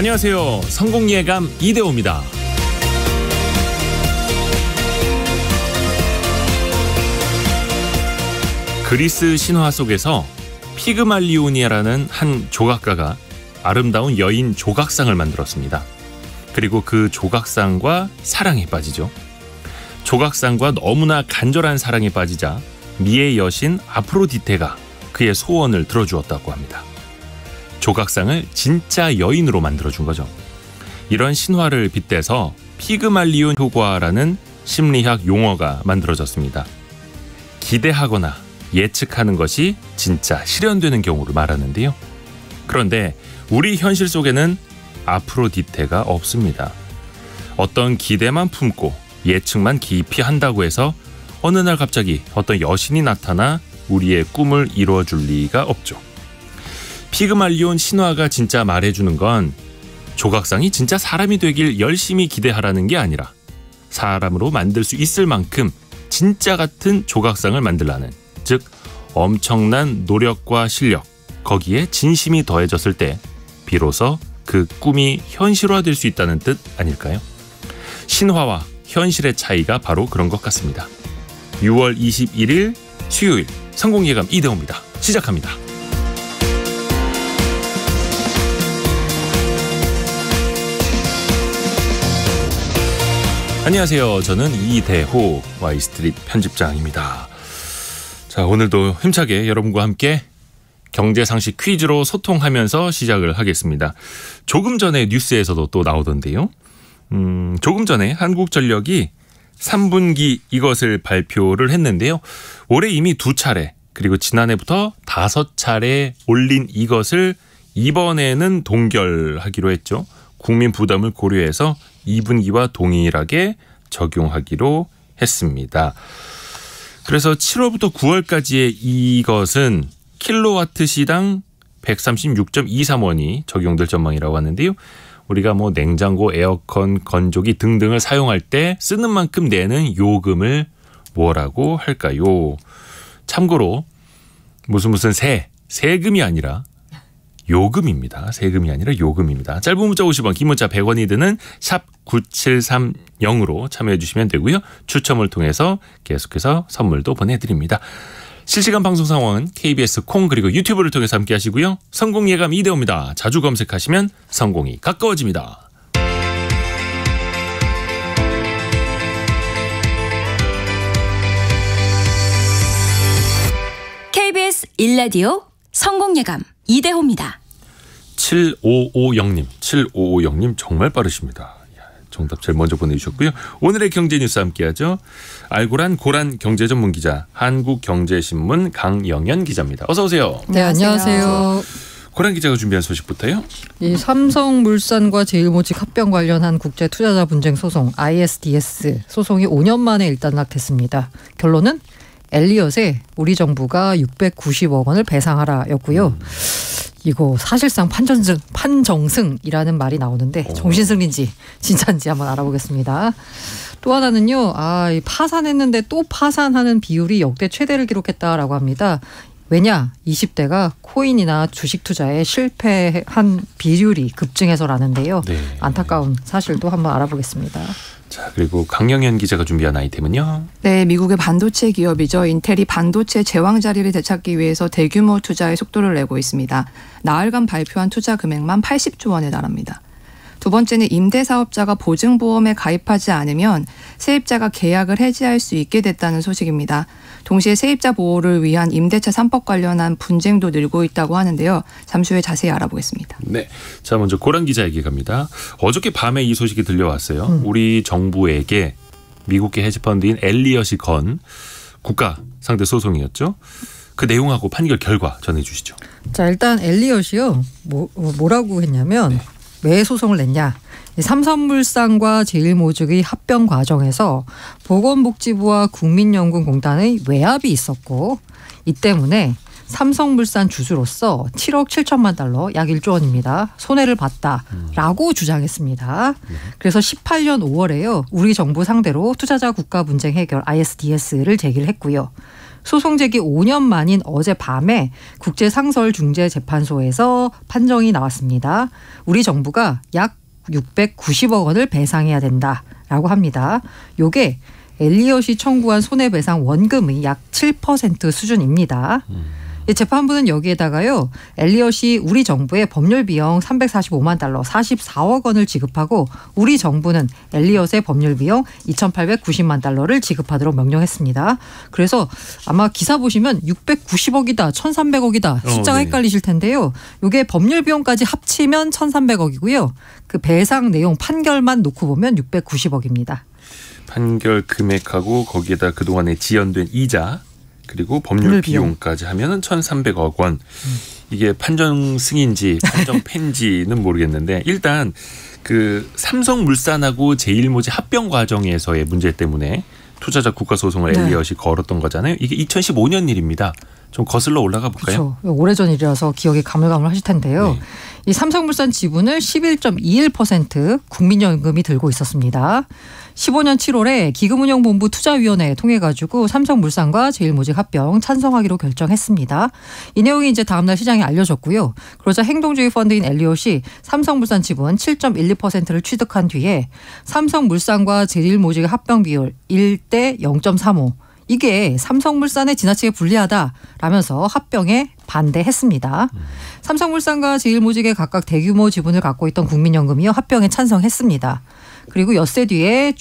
안녕하세요. 성공예감 이대호입니다. 그리스 신화 속에서 피그말리오니아라는 한 조각가가 아름다운 여인 조각상을 만들었습니다. 그리고 그 조각상과 사랑에 빠지죠. 조각상과 너무나 간절한 사랑에 빠지자 미의 여신 아프로디테가 그의 소원을 들어주었다고 합니다. 조각상을 진짜 여인으로 만들어준 거죠. 이런 신화를 빗대서 피그말리온 효과라는 심리학 용어가 만들어졌습니다. 기대하거나 예측하는 것이 진짜 실현되는 경우를 말하는데요. 그런데 우리 현실 속에는 아프로디테가 없습니다. 어떤 기대만 품고 예측만 깊이 한다고 해서 어느 날 갑자기 어떤 여신이 나타나 우리의 꿈을 이루어줄 리가 없죠. 피그말리온 신화가 진짜 말해주는 건 조각상이 진짜 사람이 되길 열심히 기대하라는 게 아니라 사람으로 만들 수 있을 만큼 진짜 같은 조각상을 만들라는, 즉 엄청난 노력과 실력, 거기에 진심이 더해졌을 때 비로소 그 꿈이 현실화될 수 있다는 뜻 아닐까요? 신화와 현실의 차이가 바로 그런 것 같습니다. 6월 21일 수요일 성공예감 이대호입니다. 시작합니다. 안녕하세요. 저는 이대호 Y스트릿 편집장입니다. 자, 오늘도 힘차게 여러분과 함께 경제상식 퀴즈로 소통하면서 시작을 하겠습니다. 조금 전에 뉴스에서도 또 나오던데요. 조금 전에 한국전력이 3분기 이것을 발표를 했는데요. 올해 이미 2차례, 그리고 지난해부터 5차례 올린 이것을 이번에는 동결하기로 했죠. 국민 부담을 고려해서 2분기와 동일하게 적용하기로 했습니다. 그래서 7월부터 9월까지의 이것은 킬로와트 시당 136.23원이 적용될 전망이라고 하는데요. 우리가 뭐 냉장고, 에어컨, 건조기 등등을 사용할 때 쓰는 만큼 내는 요금을 뭐라고 할까요? 참고로 무슨 세금이 아니라 요금입니다. 세금이 아니라 요금입니다. 짧은 문자 50원, 긴 문자 100원이 드는 샵 9730으로 참여해 주시면 되고요. 추첨을 통해서 계속해서 선물도 보내드립니다. 실시간 방송 상황은 KBS 콩 그리고 유튜브를 통해서 함께 하시고요. 성공예감 이대호입니다. 자주 검색하시면 성공이 가까워집니다. KBS 1라디오 성공예감 이대호입니다. 7550님 정말 빠르십니다. 정답 제일 먼저 보내주셨고요. 오늘의 경제뉴스 함께하죠. 알고란 고란 경제전문기자 한국경제신문 강영현 기자입니다. 어서 오세요. 네, 안녕하세요. 고란 기자가 준비한 소식부터요. 이 삼성물산과 제일모직 합병 관련한 국제투자자 분쟁 소송 ISDS 소송이 5년 만에 일단락됐습니다. 결론은 엘리엇에 우리 정부가 690억 원을 배상하라였고요. 이거 사실상 판정승이라는 말이 나오는데 정신승리인지 진짜인지 한번 알아보겠습니다. 또 하나는요. 이 파산했는데 또 파산하는 비율이 역대 최대를 기록했다라고 합니다. 왜냐? 20대가 코인이나 주식 투자에 실패한 비율이 급증해서라는데요. 네. 안타까운 사실도 한번 알아보겠습니다. 자, 그리고 강영현 기자가 준비한 아이템은요. 네, 미국의 반도체 기업이죠. 인텔이 반도체 제왕 자리를 되찾기 위해서 대규모 투자에 속도를 내고 있습니다. 나흘간 발표한 투자 금액만 80조 원에 달합니다. 두 번째는 임대사업자가 보증보험에 가입하지 않으면 세입자가 계약을 해지할 수 있게 됐다는 소식입니다. 동시에 세입자 보호를 위한 임대차 3법 관련한 분쟁도 늘고 있다고 하는데요. 잠시 후에 자세히 알아보겠습니다. 네, 자 먼저 고란 기자에게 갑니다. 어저께 밤에 이 소식이 들려왔어요. 우리 정부에게 미국계 헤지펀드인 엘리엇이 건 국가 상대 소송이었죠. 그 내용하고 판결 결과 전해주시죠. 자, 일단 엘리엇이요. 뭐라고 했냐면 왜 소송을 냈냐. 삼성물산과 제일모직의 합병 과정에서 보건복지부와 국민연금공단의 외압이 있었고 이 때문에 삼성물산 주주로서 7억 7천만 달러 약 1조 원입니다. 손해를 봤다라고 주장했습니다. 그래서 18년 5월에요. 우리 정부 상대로 투자자 국가 분쟁 해결 ISDS를 제기를 했고요. 소송 제기 5년 만인 어젯밤에 국제상설중재재판소에서 판정이 나왔습니다. 우리 정부가 약 690억 원을 배상해야 된다라고 합니다. 요게 엘리엇이 청구한 손해배상 원금의 약 7% 수준입니다. 재판부는 여기에다가요. 엘리엇이 우리 정부에 법률 비용 345만 달러 44억 원을 지급하고 우리 정부는 엘리엇의 법률 비용 2,890만 달러를 지급하도록 명령했습니다. 그래서 아마 기사 보시면 690억이다 1,300억이다 숫자가 헷갈리실 텐데요. 이게 법률 비용까지 합치면 1,300억이고요. 그 배상 내용 판결만 놓고 보면 690억입니다. 판결 금액하고 거기에다 그동안에 지연된 이자 그리고 법률 비용까지 하면은 1,300억 원. 이게 판정 승인지 판정 팬지는 모르겠는데 일단 그 삼성물산하고 제일모직 합병 과정에서의 문제 때문에 투자자 국가소송을 엘리엇이 걸었던 거잖아요. 이게 2015년 일입니다. 좀 거슬러 올라가 볼까요? 그렇죠. 오래전 일이라서 기억이 가물가물하실 텐데요. 네. 이 삼성물산 지분을 11.21% 국민연금이 들고 있었습니다. 15년 7월에 기금운용본부 투자위원회에 통해 가지고 삼성물산과 제일모직 합병 찬성하기로 결정했습니다. 이 내용이 이제 다음날 시장에 알려졌고요. 그러자 행동주의 펀드인 엘리엇이 삼성물산 지분 7.12%를 취득한 뒤에 삼성물산과 제일모직의 합병 비율 1대 0.35 이게 삼성물산에 지나치게 불리하다라면서 합병에 반대했습니다. 삼성물산과 제일모직의 각각 대규모 지분을 갖고 있던 국민연금이요 합병에 찬성했습니다. 그리고 엿새 뒤에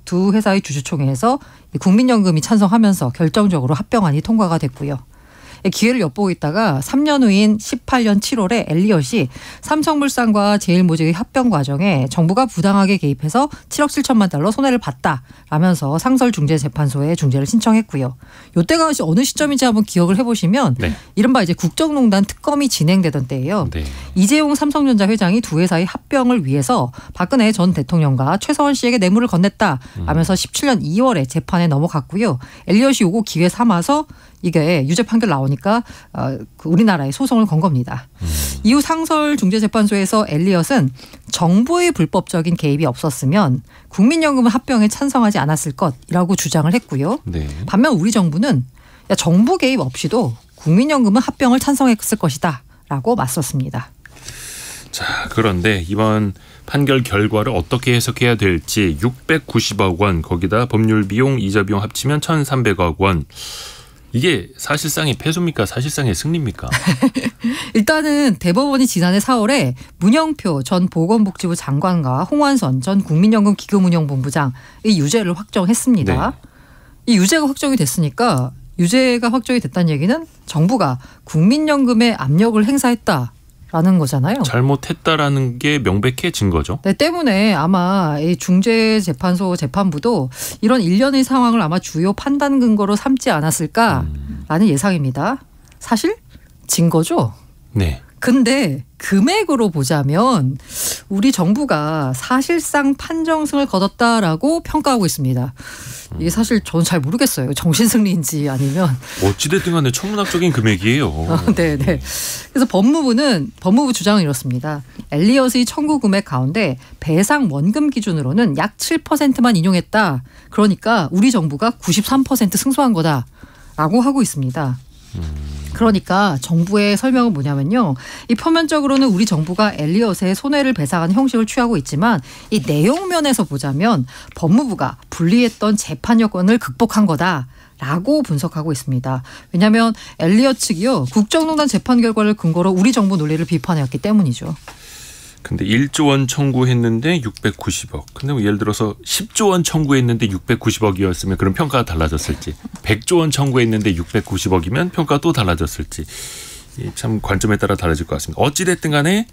두 회사의 주주총회에서 국민연금이 찬성하면서 결정적으로 합병안이 통과가 됐고요. 기회를 엿보고 있다가 3년 후인 18년 7월에 엘리엇이 삼성물산과 제일모직의 합병 과정에 정부가 부당하게 개입해서 7억 7천만 달러 손해를 봤다라면서 상설중재재판소에 중재를 신청했고요. 이때가 어느 시점인지 한번 기억을 해보시면 네. 이른바 이제 국정농단 특검이 진행되던 때예요. 네. 이재용 삼성전자 회장이 두 회사의 합병을 위해서 박근혜 전 대통령과 최서원 씨에게 뇌물을 건넸다라면서 17년 2월에 재판에 넘어갔고요. 엘리엇이 요거 기회 삼아서 이게 유죄 판결 나오니까 우리나라에 소송을 건 겁니다. 이후 상설중재재판소에서 엘리엇은 정부의 불법적인 개입이 없었으면 국민연금은 합병에 찬성하지 않았을 것이라고 주장을 했고요. 네. 반면 우리 정부는 정부 개입 없이도 국민연금은 합병을 찬성했을 것이다 라고 맞섰습니다. 자, 그런데 이번 판결 결과를 어떻게 해석해야 될지 690억 원 거기다 법률 비용, 이자 비용 합치면 1,300억 원. 이게 사실상의 패소입니까? 사실상의 승리입니까? 일단은 대법원이 지난해 4월에 문영표 전 보건복지부 장관과 홍완선 전 국민연금 기금운용본부장의 유죄를 확정했습니다. 네. 이 유죄가 확정이 됐으니까 유죄가 확정이 됐다는 얘기는 정부가 국민연금에 압력을 행사했다. 라는 거잖아요. 잘못했다라는 게 명백해진 거죠. 네, 때문에 아마 이 중재재판소 재판부도 이런 일련의 상황을 아마 주요 판단 근거로 삼지 않았을까라는 예상입니다. 사실 진 거죠. 네. 근데 금액으로 보자면 우리 정부가 사실상 판정승을 거뒀다라고 평가하고 있습니다. 이게 사실 저는 잘 모르겠어요. 정신승리인지 아니면. 어찌됐든 간에 천문학적인 금액이에요. 네네. 그래서 법무부 주장은 이렇습니다. 엘리엇의 청구 금액 가운데 배상 원금 기준으로는 약 7%만 인용했다. 그러니까 우리 정부가 93% 승소한 거다라고 하고 있습니다. 그러니까 정부의 설명은 뭐냐면요. 이 표면적으로는 우리 정부가 엘리엇의 손해를 배상하는 형식을 취하고 있지만 이 내용면에서 보자면 법무부가 불리했던 재판 여건을 극복한 거다라고 분석하고 있습니다. 왜냐하면 엘리엇 측이요. 국정농단 재판 결과를 근거로 우리 정부 논리를 비판해왔기 때문이죠. 근데 1조 원 청구했는데 690억. 근데 뭐 예를 들어서 10조 원 청구했는데 690억이었으면 그럼 평가가 달라졌을지. 100조 원 청구했는데 690억이면 평가가 또 달라졌을지. 참 관점에 따라 달라질 것 같습니다. 어찌됐든 간에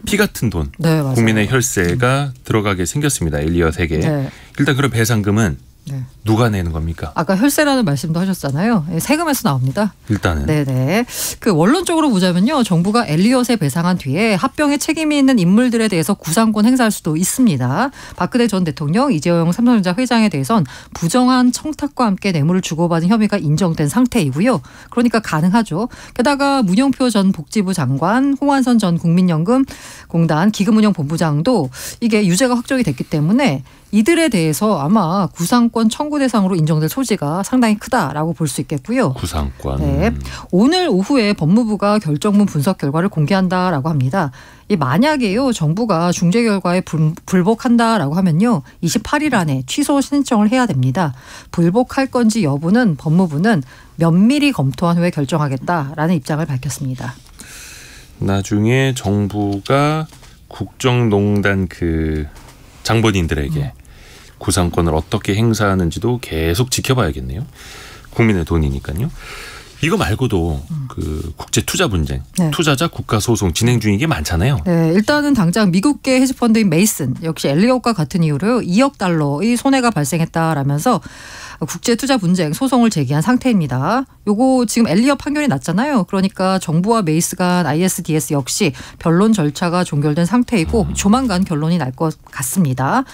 피 같은 돈. 네, 맞아요. 국민의 혈세가 들어가게 생겼습니다. 엘리엇에게. 네. 일단 그런 배상금은 네. 누가 내는 겁니까? 아까 혈세라는 말씀도 하셨잖아요. 세금에서 나옵니다. 일단은. 네네. 그 원론적으로 보자면요. 정부가 엘리엇에 배상한 뒤에 합병에 책임이 있는 인물들에 대해서 구상권 행사할 수도 있습니다. 박근혜 전 대통령, 이재용 삼성전자 회장에 대해선 부정한 청탁과 함께 뇌물을 주고받은 혐의가 인정된 상태이고요. 그러니까 가능하죠. 게다가 문영표 전 복지부 장관, 홍완선 전 국민연금공단 기금운용본부장도 이게 유죄가 확정이 됐기 때문에 이들에 대해서 아마 구상권 청구 대상으로 인정될 소지가 상당히 크다라고 볼 수 있겠고요. 구상권. 네. 오늘 오후에 법무부가 결정문 분석 결과를 공개한다라고 합니다. 만약에요 정부가 중재 결과에 불복한다라고 하면요 28일 안에 취소 신청을 해야 됩니다. 불복할 건지 여부는 법무부는 면밀히 검토한 후에 결정하겠다라는 입장을 밝혔습니다. 나중에 정부가 국정농단 그 장본인들에게 구상권을 어떻게 행사하는지도 계속 지켜봐야겠네요. 국민의 돈이니까요. 이거 말고도 그 국제 투자 분쟁, 네. 투자자 국가 소송 진행 중인 게 많잖아요. 네, 일단은 당장 미국계 헤지펀드인 메이슨 역시 엘리엇과 같은 이유로 2억 달러의 손해가 발생했다라면서 국제 투자 분쟁 소송을 제기한 상태입니다. 요거 지금 엘리엇 판결이 났잖아요. 그러니까 정부와 메이스 간 ISDS 역시 변론 절차가 종결된 상태이고 조만간 결론이 날 것 같습니다.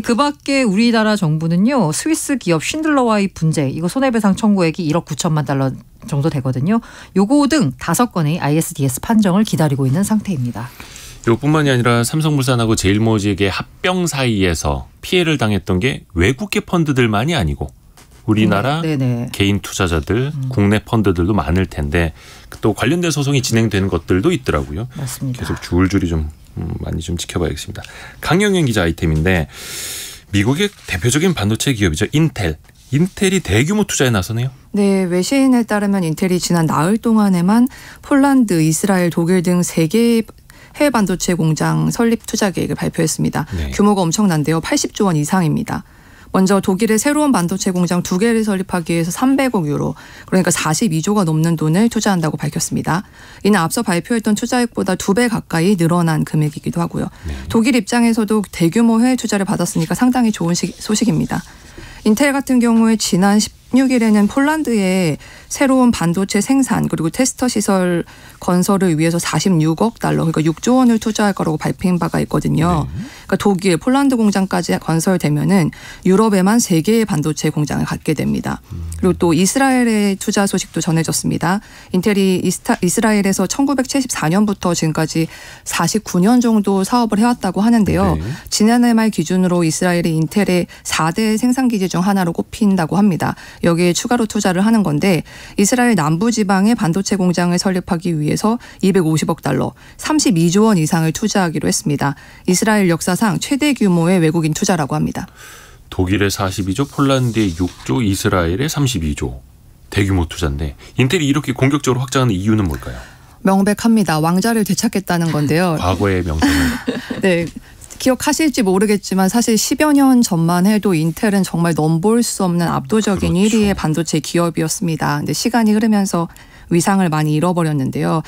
그 밖에 우리나라 정부는요. 스위스 기업 쉰들러와의 분쟁 이거 손해배상 청구액이 1억 9천만 달러 정도 되거든요. 요거 등 5건의 ISDS 판정을 기다리고 있는 상태입니다. 이뿐만이 아니라 삼성물산하고 제일모직의 합병 사이에서 피해를 당했던 게 외국계 펀드들만이 아니고 우리나라 개인 투자자들, 국내 펀드들도 많을 텐데 또 관련된 소송이 진행되는 것들도 있더라고요. 맞습니다. 계속 줄줄이 좀 많이 좀 지켜봐야겠습니다. 강영현 기자 아이템인데 미국의 대표적인 반도체 기업이죠. 인텔이 대규모 투자에 나서네요. 네, 외신에 따르면 인텔이 지난 나흘 동안에만 폴란드, 이스라엘, 독일 등 3개의 해외 반도체 공장 설립 투자 계획을 발표했습니다. 네. 규모가 엄청난데요. 80조 원 이상입니다. 먼저 독일의 새로운 반도체 공장 2개를 설립하기 위해서 300억 유로, 그러니까 42조가 넘는 돈을 투자한다고 밝혔습니다. 이는 앞서 발표했던 투자액보다 2배 가까이 늘어난 금액이기도 하고요. 네. 독일 입장에서도 대규모 해외 투자를 받았으니까 상당히 좋은 소식입니다. 인텔 같은 경우에 지난 16일에는 폴란드에 새로운 반도체 생산 그리고 테스터 시설 건설을 위해서 46억 달러 그러니까 6조 원을 투자할 거라고 발표한 바가 있거든요. 네. 그러니까 독일, 폴란드 공장까지 건설되면은 유럽에만 3개의 반도체 공장을 갖게 됩니다. 그리고 또 이스라엘의 투자 소식도 전해졌습니다. 인텔이 이스라엘에서 1974년부터 지금까지 49년 정도 사업을 해왔다고 하는데요. 네. 지난해 말 기준으로 이스라엘이 인텔의 4대 생산기지 중 하나로 꼽힌다고 합니다. 여기에 추가로 투자를 하는 건데 이스라엘 남부지방에 반도체 공장을 설립하기 위해서 250억 달러, 32조 원 이상을 투자하기로 했습니다. 이스라엘 역사상 최대 규모의 외국인 투자라고 합니다. 독일의 42조, 폴란드의 6조, 이스라엘의 32조. 대규모 투자인데 인텔이 이렇게 공격적으로 확장하는 이유는 뭘까요? 명백합니다. 왕자를 되찾겠다는 건데요. 과거의 명성을. 네. 기억하실지 모르겠지만 사실 10여 년 전만 해도 인텔은 정말 넘볼 수 없는 압도적인 그렇죠. 1위의 반도체 기업이었습니다. 근데 시간이 흐르면서 위상을 많이 잃어버렸는데요.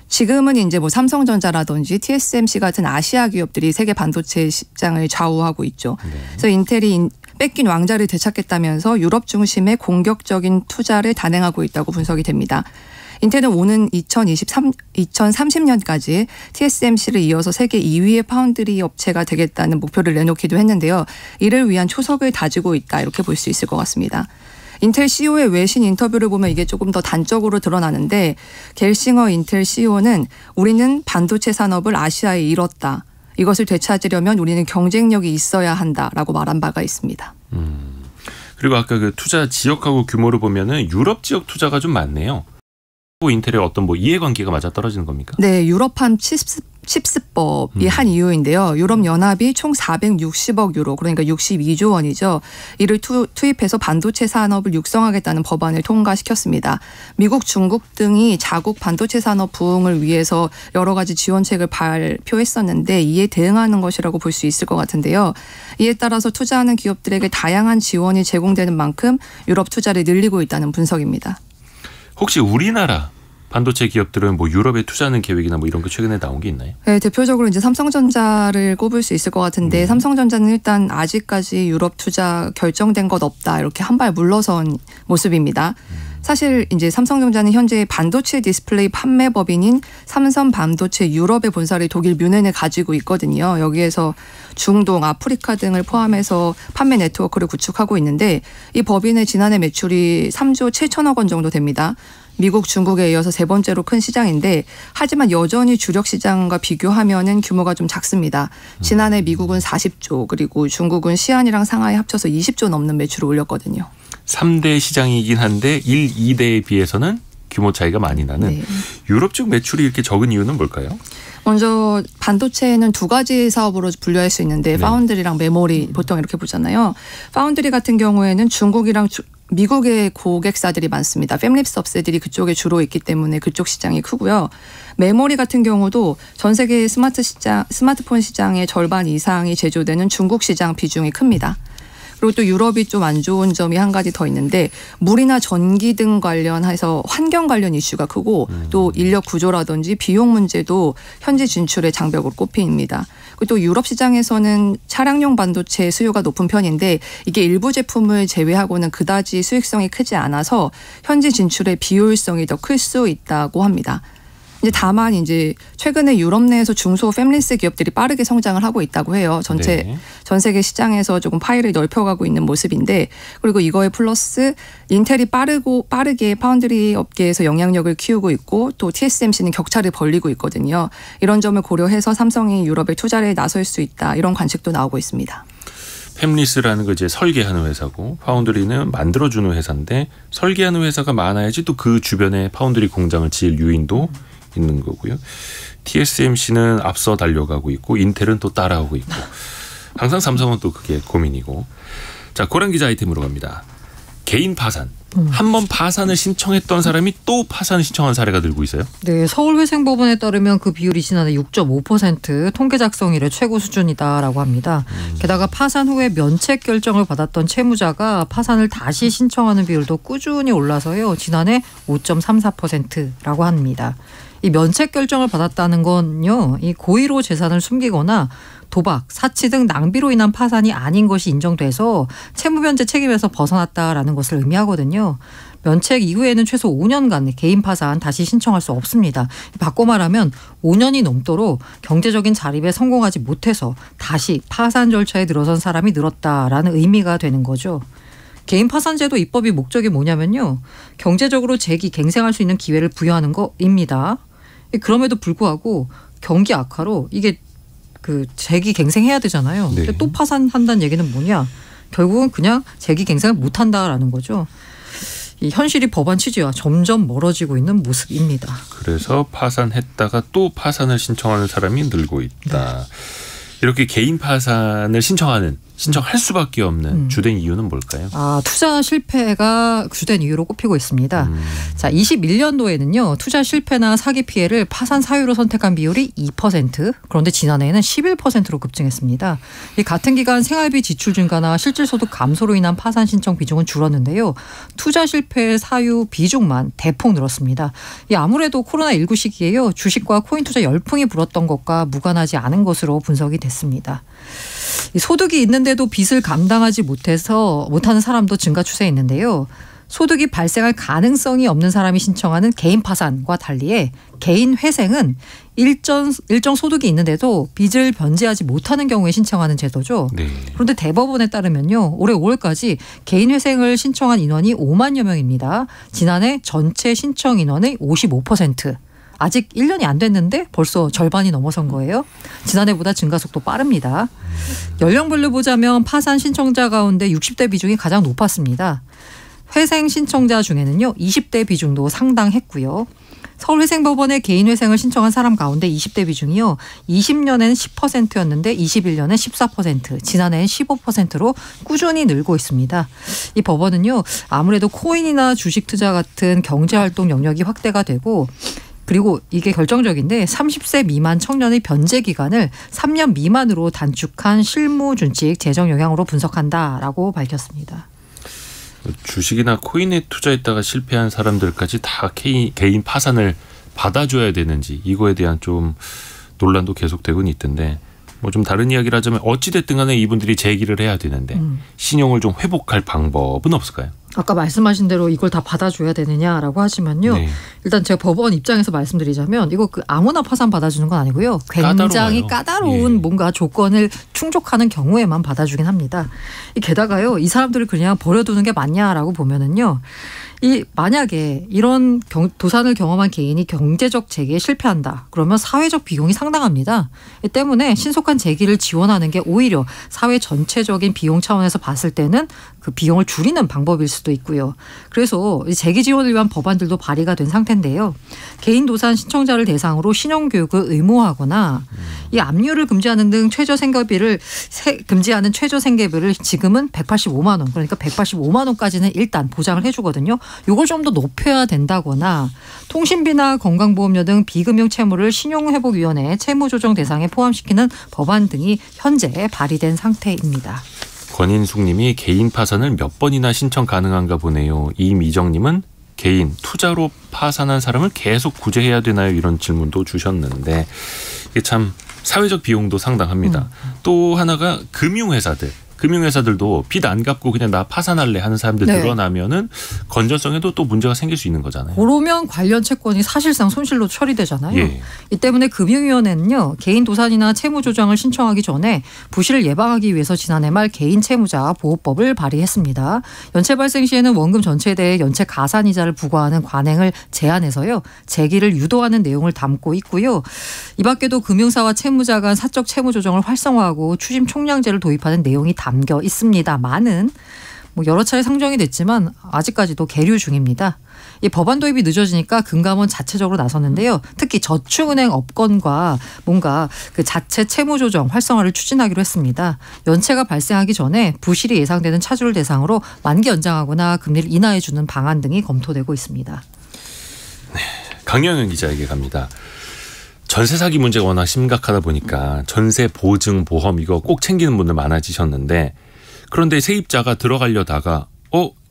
지금은 이제 뭐 삼성전자라든지 TSMC 같은 아시아 기업들이 세계 반도체 시장을 좌우하고 있죠. 네. 그래서 인텔이 뺏긴 왕자를 되찾겠다면서 유럽 중심의 공격적인 투자를 단행하고 있다고 분석이 됩니다. 인텔은 오는 2030년까지 TSMC를 이어서 세계 2위의 파운드리 업체가 되겠다는 목표를 내놓기도 했는데요. 이를 위한 초석을 다지고 있다 이렇게 볼 수 있을 것 같습니다. 인텔 CEO의 외신 인터뷰를 보면 이게 조금 더 단적으로 드러나는데 겔싱어 인텔 CEO는 우리는 반도체 산업을 아시아에 잃었다. 이것을 되찾으려면 우리는 경쟁력이 있어야 한다라고 말한 바가 있습니다. 그리고 아까 그 투자 지역하고 규모를 보면은 유럽 지역 투자가 좀 많네요. 인텔의 어떤 뭐 이해관계가 맞아 떨어지는 겁니까? 네, 유럽판 칩스법이 한 이유인데요. 유럽연합이 총 460억 유로 그러니까 62조 원이죠. 이를 투입해서 반도체 산업을 육성하겠다는 법안을 통과시켰습니다. 미국, 중국 등이 자국 반도체 산업 부흥을 위해서 여러 가지 지원책을 발표했었는데 이에 대응하는 것이라고 볼 수 있을 것 같은데요. 이에 따라서 투자하는 기업들에게 다양한 지원이 제공되는 만큼 유럽 투자를 늘리고 있다는 분석입니다. 혹시 우리나라 반도체 기업들은 뭐 유럽에 투자하는 계획이나 뭐 이런 거 최근에 나온 게 있나요? 네, 대표적으로 이제 삼성전자를 꼽을 수 있을 것 같은데 삼성전자는 일단 아직까지 유럽 투자 결정된 것 없다 이렇게 한 발 물러선 모습입니다. 사실 이제 삼성전자는 현재 반도체 디스플레이 판매 법인인 삼성 반도체 유럽의 본사를 독일 뮌헨에 가지고 있거든요. 여기에서 중동, 아프리카 등을 포함해서 판매 네트워크를 구축하고 있는데 이 법인의 지난해 매출이 3조 7천억 원 정도 됩니다. 미국, 중국에 이어서 세 번째로 큰 시장인데 하지만 여전히 주력 시장과 비교하면은 규모가 좀 작습니다. 지난해 미국은 40조 그리고 중국은 시안이랑 상하이 합쳐서 20조 넘는 매출을 올렸거든요. 3대 시장이긴 한데 1, 2대에 비해서는 규모 차이가 많이 나는 네. 유럽 쪽 매출이 이렇게 적은 이유는 뭘까요? 먼저 반도체는 두 가지 사업으로 분류할 수 있는데 네. 파운드리랑 메모리 보통 이렇게 보잖아요. 파운드리 같은 경우에는 중국이랑 미국의 고객사들이 많습니다. 팹립스 업체들이 그쪽에 주로 있기 때문에 그쪽 시장이 크고요. 메모리 같은 경우도 전 세계 스마트폰 시장의 절반 이상이 제조되는 중국 시장 비중이 큽니다. 그리고 또 유럽이 좀 안 좋은 점이 한 가지 더 있는데 물이나 전기 등 관련해서 환경 관련 이슈가 크고 또 인력 구조라든지 비용 문제도 현지 진출의 장벽으로 꼽힙니다. 그리고 또 유럽 시장에서는 차량용 반도체 수요가 높은 편인데 이게 일부 제품을 제외하고는 그다지 수익성이 크지 않아서 현지 진출의 비효율성이 더 클 수 있다고 합니다. 이제 다만 이제 최근에 유럽 내에서 중소 팹리스 기업들이 빠르게 성장을 하고 있다고 해요. 전 세계 시장에서 조금 파일을 넓혀가고 있는 모습인데 그리고 이거에 플러스 인텔이 빠르게 파운드리 업계에서 영향력을 키우고 있고 또 TSMC는 격차를 벌리고 있거든요. 이런 점을 고려해서 삼성이 유럽에 투자를 나설 수 있다 이런 관측도 나오고 있습니다. 팹리스라는 거 이제 설계하는 회사고 파운드리는 만들어주는 회사인데 설계하는 회사가 많아야지 또 그 주변에 파운드리 공장을 지을 유인도 있는 거고요. TSMC는 앞서 달려가고 있고 인텔은 또 따라오고 있고 항상 삼성은 또 그게 고민이고. 자, 고란 기자 아이템으로 갑니다. 개인 파산. 한 번 파산을 신청했던 사람이 또 파산을 신청한 사례가 늘고 있어요. 네, 서울회생법원에 따르면 그 비율이 지난해 6.5% 통계 작성 이래 최고 수준이다라고 합니다. 게다가 파산 후에 면책 결정을 받았던 채무자가 파산을 다시 신청하는 비율도 꾸준히 올라서요. 지난해 5.34%라고 합니다. 이 면책 결정을 받았다는 건요, 이 고의로 재산을 숨기거나 도박, 사치 등 낭비로 인한 파산이 아닌 것이 인정돼서 채무변제 책임에서 벗어났다라는 것을 의미하거든요. 면책 이후에는 최소 5년간 개인 파산 다시 신청할 수 없습니다. 바꿔 말하면 5년이 넘도록 경제적인 자립에 성공하지 못해서 다시 파산 절차에 들어선 사람이 늘었다라는 의미가 되는 거죠. 개인 파산제도 입법이 목적이 뭐냐면요, 경제적으로 재기 갱생할 수 있는 기회를 부여하는 거입니다. 그럼에도 불구하고 경기 악화로 이게 그 재기 갱생해야 되잖아요. 네. 근데 또 파산한다는 얘기는 뭐냐? 결국은 그냥 재기 갱생을 못한다라는 거죠. 이 현실이 법안 취지와 점점 멀어지고 있는 모습입니다. 그래서 파산했다가 또 파산을 신청하는 사람이 늘고 있다. 이렇게 개인 파산을 신청할 수밖에 없는 주된 이유는 뭘까요? 투자 실패가 주된 이유로 꼽히고 있습니다. 자, 21년도에는요. 투자 실패나 사기 피해를 파산 사유로 선택한 비율이 2%, 그런데 지난해에는 11%로 급증했습니다. 이 같은 기간 생활비 지출 증가나 실질소득 감소로 인한 파산 신청 비중은 줄었는데요. 투자 실패 사유 비중만 대폭 늘었습니다. 이 아무래도 코로나19 시기에요. 주식과 코인 투자 열풍이 불었던 것과 무관하지 않은 것으로 분석이 됐습니다. 소득이 있는데도 빚을 감당하지 못하는 사람도 증가 추세에 있는데요. 소득이 발생할 가능성이 없는 사람이 신청하는 개인 파산과 달리에 개인 회생은 일정 소득이 있는데도 빚을 변제하지 못하는 경우에 신청하는 제도죠. 네. 그런데 대법원에 따르면요, 올해 5월까지 개인 회생을 신청한 인원이 5만여 명입니다. 지난해 전체 신청 인원의 55%. 아직 1년이 안 됐는데 벌써 절반이 넘어선 거예요. 지난해보다 증가 속도 빠릅니다. 연령별로 보자면 파산 신청자 가운데 60대 비중이 가장 높았습니다. 회생 신청자 중에는요, 20대 비중도 상당했고요. 서울회생법원에 개인 회생을 신청한 사람 가운데 20대 비중이요, 20년에는 10%였는데 21년엔 14%, 지난해엔 15%로 꾸준히 늘고 있습니다. 이 법원은요, 아무래도 코인이나 주식 투자 같은 경제활동 영역이 확대가 되고, 그리고 이게 결정적인데 30세 미만 청년의 변제 기간을 3년 미만으로 단축한 실무준칙 재정 영향으로 분석한다라고 밝혔습니다. 주식이나 코인에 투자했다가 실패한 사람들까지 다 개인 파산을 받아줘야 되는지, 이거에 대한 좀 논란도 계속되고는 있던데, 뭐 좀 다른 이야기를 하자면 어찌됐든 간에 이분들이 재기를 해야 되는데 신용을 좀 회복할 방법은 없을까요? 아까 말씀하신 대로 이걸 다 받아줘야 되느냐라고 하지만요. 네. 일단 제가 법원 입장에서 말씀드리자면 이거 아무나 파산 받아주는 건 아니고요. 굉장히 까다로운 예. 뭔가 조건을 충족하는 경우에만 받아주긴 합니다. 게다가요. 이 사람들을 그냥 버려두는 게 맞냐라고 보면은요. 만약에 이런 도산을 경험한 개인이 경제적 재기에 실패한다. 그러면 사회적 비용이 상당합니다. 이 때문에 신속한 재기를 지원하는 게 오히려 사회 전체적인 비용 차원에서 봤을 때는 그 비용을 줄이는 방법일 수도 있고요. 그래서 재기 지원을 위한 법안들도 발의가 된 상태인데요. 개인 도산 신청자를 대상으로 신용교육을 의무화하거나 이 압류를 금지하는 등 금지하는 최저 생계비를 지금은 185만 원, 그러니까 185만 원까지는 일단 보장을 해주거든요. 이걸 좀 더 높여야 된다거나 통신비나 건강보험료 등 비금융 채무를 신용회복위원회 채무조정 대상에 포함시키는 법안 등이 현재 발의된 상태입니다. 권인숙 님이 개인 파산을 몇 번이나 신청 가능한가 보네요. 이미정님은 개인 투자로 파산한 사람을 계속 구제해야 되나요? 이런 질문도 주셨는데 이게 참 사회적 비용도 상당합니다. 또 하나가 금융회사들도 빚 안 갚고 그냥 나 파산할래 하는 사람들 네. 늘어나면은 건전성에도 또 문제가 생길 수 있는 거잖아요. 그러면 관련 채권이 사실상 손실로 처리되잖아요. 예. 이 때문에 금융위원회는요. 개인 도산이나 채무 조정을 신청하기 전에 부실을 예방하기 위해서 지난해 말 개인 채무자 보호법을 발의했습니다. 연체 발생 시에는 원금 전체에 대해 연체 가산이자를 부과하는 관행을 제한해서요. 재기를 유도하는 내용을 담고 있고요. 이 밖에도 금융사와 채무자 간 사적 채무 조정을 활성화하고 추심 총량제를 도입하는 내용이 담겨 있습니다만은 여러 차례 상정이 됐지만 아직까지도 계류 중입니다. 이 법안 도입이 늦어지니까 금감원 자체적으로 나섰는데요. 특히 저축은행 업권과 뭔가 그 자체 채무 조정 활성화를 추진하기로 했습니다. 연체가 발생하기 전에 부실이 예상되는 차주를 대상으로 만기 연장하거나 금리를 인하해 주는 방안 등이 검토되고 있습니다. 네, 강영현 기자에게 갑니다. 전세 사기 문제가 워낙 심각하다 보니까 전세 보증 보험 이거 꼭 챙기는 분들 많아지셨는데 그런데 세입자가 들어가려다가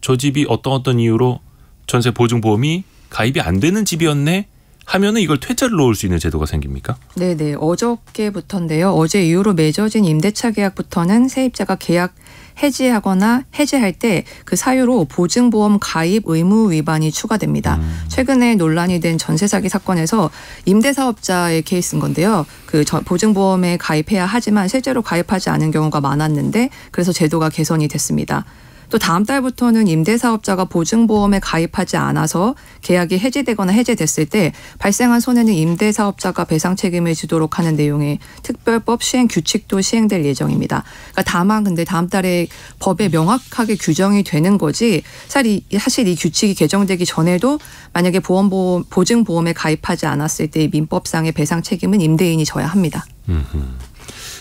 저 집이 어떤 이유로 전세 보증 보험이 가입이 안 되는 집이었네 하면은 이걸 퇴짜를 놓을 수 있는 제도가 생깁니까? 네네. 어저께부터인데요. 어제 이후로 맺어진 임대차 계약부터는 세입자가 계약 해지하거나 해지할 때 그 사유로 보증보험 가입 의무 위반이 추가됩니다. 최근에 논란이 된 전세 사기 사건에서 임대사업자의 케이스인 건데요. 그 보증보험에 가입해야 하지만 실제로 가입하지 않은 경우가 많았는데 그래서 제도가 개선이 됐습니다. 또 다음 달부터는 임대사업자가 보증보험에 가입하지 않아서 계약이 해지되거나 해제됐을 때 발생한 손해는 임대사업자가 배상 책임을 지도록 하는 내용의 특별법 시행 규칙도 시행될 예정입니다. 그러니까 다만 근데 다음 달에 법에 명확하게 규정이 되는 거지 사실 이 규칙이 개정되기 전에도 만약에 보증보험에 가입하지 않았을 때 민법상의 배상 책임은 임대인이 져야 합니다.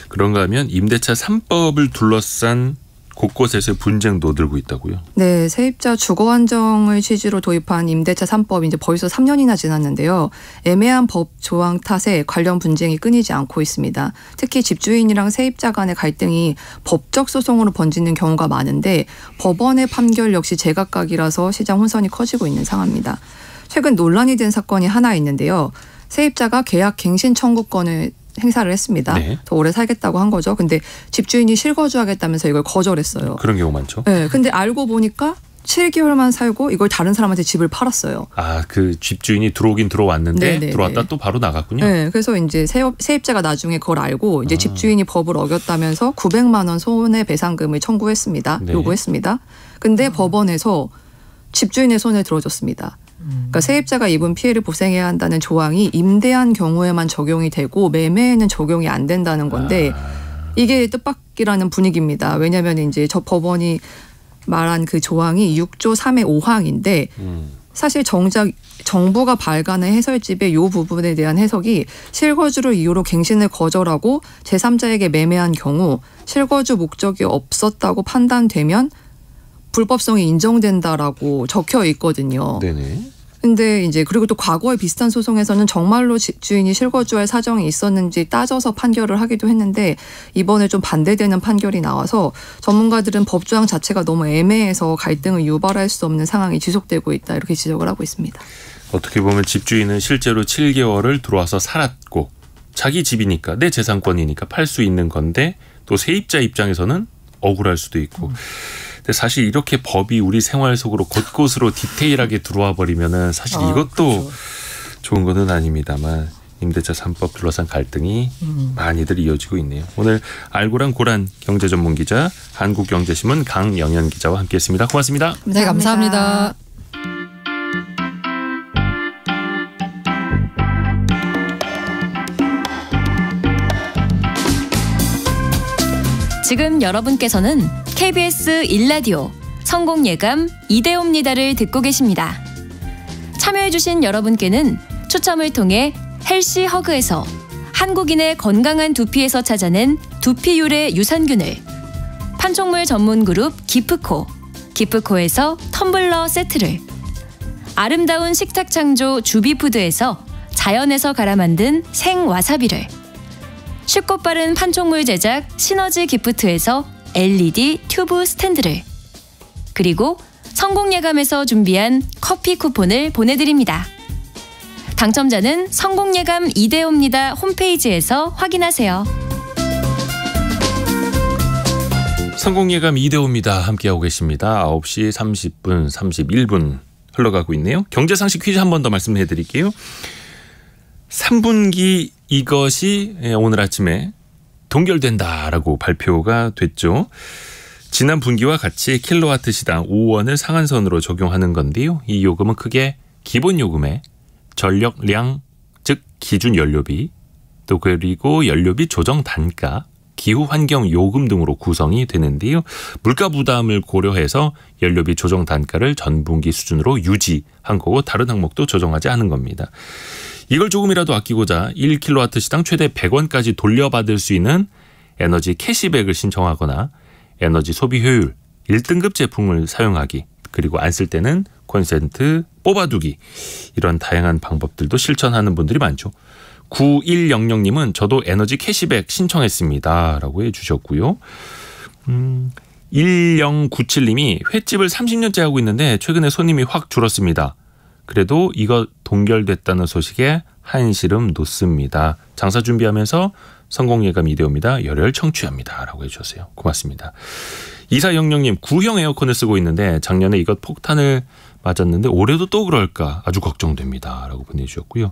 그런가 하면 임대차 3법을 둘러싼 곳곳에서의 분쟁도 늘고 있다고요? 네, 세입자 주거 안정을 취지로 도입한 임대차 3법이 이제 벌써 3년이나 지났는데요. 애매한 법 조항 탓에 관련 분쟁이 끊이지 않고 있습니다. 특히 집주인이랑 세입자 간의 갈등이 법적 소송으로 번지는 경우가 많은데 법원의 판결 역시 제각각이라서 시장 혼선이 커지고 있는 상황입니다. 최근 논란이 된 사건이 하나 있는데요. 세입자가 계약 갱신 청구권을 행사를 했습니다. 네. 더 오래 살겠다고 한 거죠. 근데 집주인이 실거주하겠다면서 이걸 거절했어요. 그런 경우 많죠. 네, 근데 알고 보니까 7개월만 살고 이걸 다른 사람한테 집을 팔았어요. 그 집주인이 들어오긴 들어왔는데 네네네. 들어왔다 또 바로 나갔군요. 네, 그래서 이제 세입자가 나중에 그걸 알고 이제 집주인이 법을 어겼다면서 900만 원 손해배상금을 청구했습니다. 네. 요구했습니다. 근데 법원에서 집주인의 손을 들어줬습니다. 그러니까 세입자가 입은 피해를 보상해야 한다는 조항이 임대한 경우에만 적용이 되고 매매에는 적용이 안 된다는 건데 이게 뜻밖이라는 분위기입니다. 왜냐하면 이제 저 법원이 말한 그 조항이 6조 3의 5항인데 사실 정작 정부가 발간한 해설집의 이 부분에 대한 해석이 실거주를 이유로 갱신을 거절하고 제3자에게 매매한 경우 실거주 목적이 없었다고 판단되면 불법성이 인정된다라고 적혀 있거든요. 네네. 근데 이제 그리고 또 과거에 비슷한 소송에서는 정말로 집주인이 실거주할 사정이 있었는지 따져서 판결을 하기도 했는데 이번에 좀 반대되는 판결이 나와서 전문가들은 법조항 자체가 너무 애매해서 갈등을 유발할 수 없는 상황이 지속되고 있다 이렇게 지적을 하고 있습니다. 어떻게 보면 집주인은 실제로 7개월을 들어와서 살았고 자기 집이니까 내 재산권이니까 팔 수 있는 건데 또 세입자 입장에서는 억울할 수도 있고 근데 사실 이렇게 법이 우리 생활 속으로 곳곳으로 디테일하게 들어와 버리면은 사실 이것도 그렇죠. 좋은 거는 아닙니다만 임대차 3법 둘러싼 갈등이 많이들 이어지고 있네요. 오늘 알고란 고란 경제전문기자 한국경제신문 강영현 기자와 함께했습니다. 고맙습니다. 네, 감사합니다. 지금 여러분께서는 KBS 1라디오 성공예감 이대호입니다를 듣고 계십니다. 참여해주신 여러분께는 추첨을 통해 헬시 허그에서 한국인의 건강한 두피에서 찾아낸 두피 유래 유산균을, 판촉물 전문 그룹 기프코에서 텀블러 세트를, 아름다운 식탁 창조 주비푸드에서 자연에서 갈아 만든 생와사비를, 쉽고 빠른 판촉물 제작 시너지 기프트에서 LED 튜브 스탠드를, 그리고 성공예감에서 준비한 커피 쿠폰을 보내드립니다. 당첨자는 성공예감 이대호입니다 홈페이지에서 확인하세요. 성공예감 이대호입니다. 함께하고 계십니다. 9시 30분 31분 흘러가고 있네요. 경제상식 퀴즈 한 번 더 말씀해 드릴게요. 3분기 이것이 오늘 아침에 동결된다라고 발표가 됐죠. 지난 분기와 같이 킬로와트 시당 5원을 상한선으로 적용하는 건데요. 이 요금은 크게 기본 요금에 전력량, 즉 기준 연료비, 또 그리고 연료비 조정 단가, 기후 환경 요금 등으로 구성이 되는데요. 물가 부담을 고려해서 연료비 조정 단가를 전분기 수준으로 유지한 거고 다른 항목도 조정하지 않은 겁니다. 이걸 조금이라도 아끼고자 1kW 시당 최대 100원까지 돌려받을 수 있는 에너지 캐시백을 신청하거나 에너지 소비 효율 1등급 제품을 사용하기, 그리고 안 쓸 때는 콘센트 뽑아두기, 이런 다양한 방법들도 실천하는 분들이 많죠. 9100님은 저도 에너지 캐시백 신청했습니다 라고 해주셨고요. 1097님이 횟집을 30년째 하고 있는데 최근에 손님이 확 줄었습니다. 그래도 이거 동결됐다는 소식에 한시름 돋습니다. 장사 준비하면서 성공예감 이대호입니다. 열혈 청취합니다 라고 해주셨어요. 고맙습니다. 2400님 구형 에어컨을 쓰고 있는데 작년에 이것 폭탄을 맞았는데 올해도 또 그럴까 아주 걱정됩니다 라고 보내주셨고요.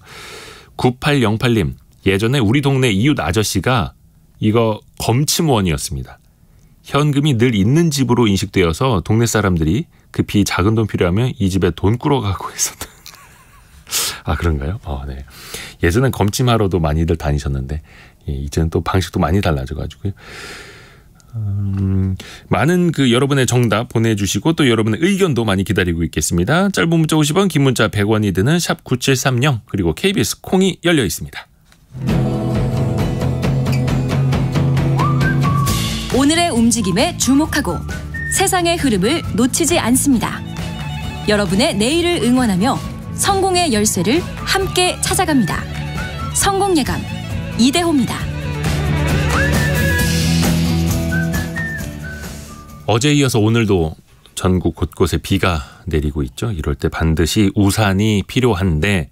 9808님 예전에 우리 동네 이웃 아저씨가 이거 검침원이었습니다. 현금이 늘 있는 집으로 인식되어서 동네 사람들이 급히 작은 돈 필요하면 이 집에 돈 꾸러가고 했었다. 아 그런가요? 네. 예전엔 검침하러도 많이들 다니셨는데 이제는 또 방식도 많이 달라져가지고요. 많은 여러분의 정답 보내주시고 또 여러분의 의견도 많이 기다리고 있겠습니다. 짧은 문자 50원, 긴 문자 100원이 드는 샵 9730 그리고 KBS 콩이 열려 있습니다. 오늘의 움직임에 주목하고 세상의 흐름을 놓치지 않습니다. 여러분의 내일을 응원하며 성공의 열쇠를 함께 찾아갑니다. 성공예감 이대호입니다. 어제에 이어서 오늘도 전국 곳곳에 비가 내리고 있죠. 이럴 때 반드시 우산이 필요한데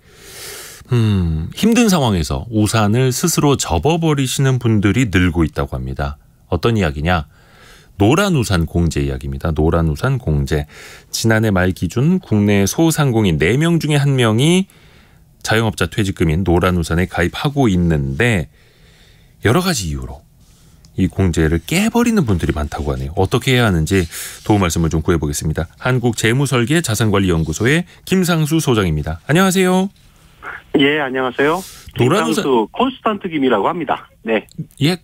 힘든 상황에서 우산을 스스로 접어버리시는 분들이 늘고 있다고 합니다. 어떤 이야기냐? 노란 우산 공제 이야기입니다. 노란 우산 공제. 지난해 말 기준 국내 소상공인 4명 중에 1명이 자영업자 퇴직금인 노란 우산에 가입하고 있는데 여러 가지 이유로 이 공제를 깨버리는 분들이 많다고 하네요. 어떻게 해야 하는지 도움 말씀을 좀 구해보겠습니다. 한국재무설계 자산관리연구소의 김상수 소장입니다. 안녕하세요. 예, 안녕하세요. 노란 김상수 콘스탄트 김이라고 합니다. 네. 예?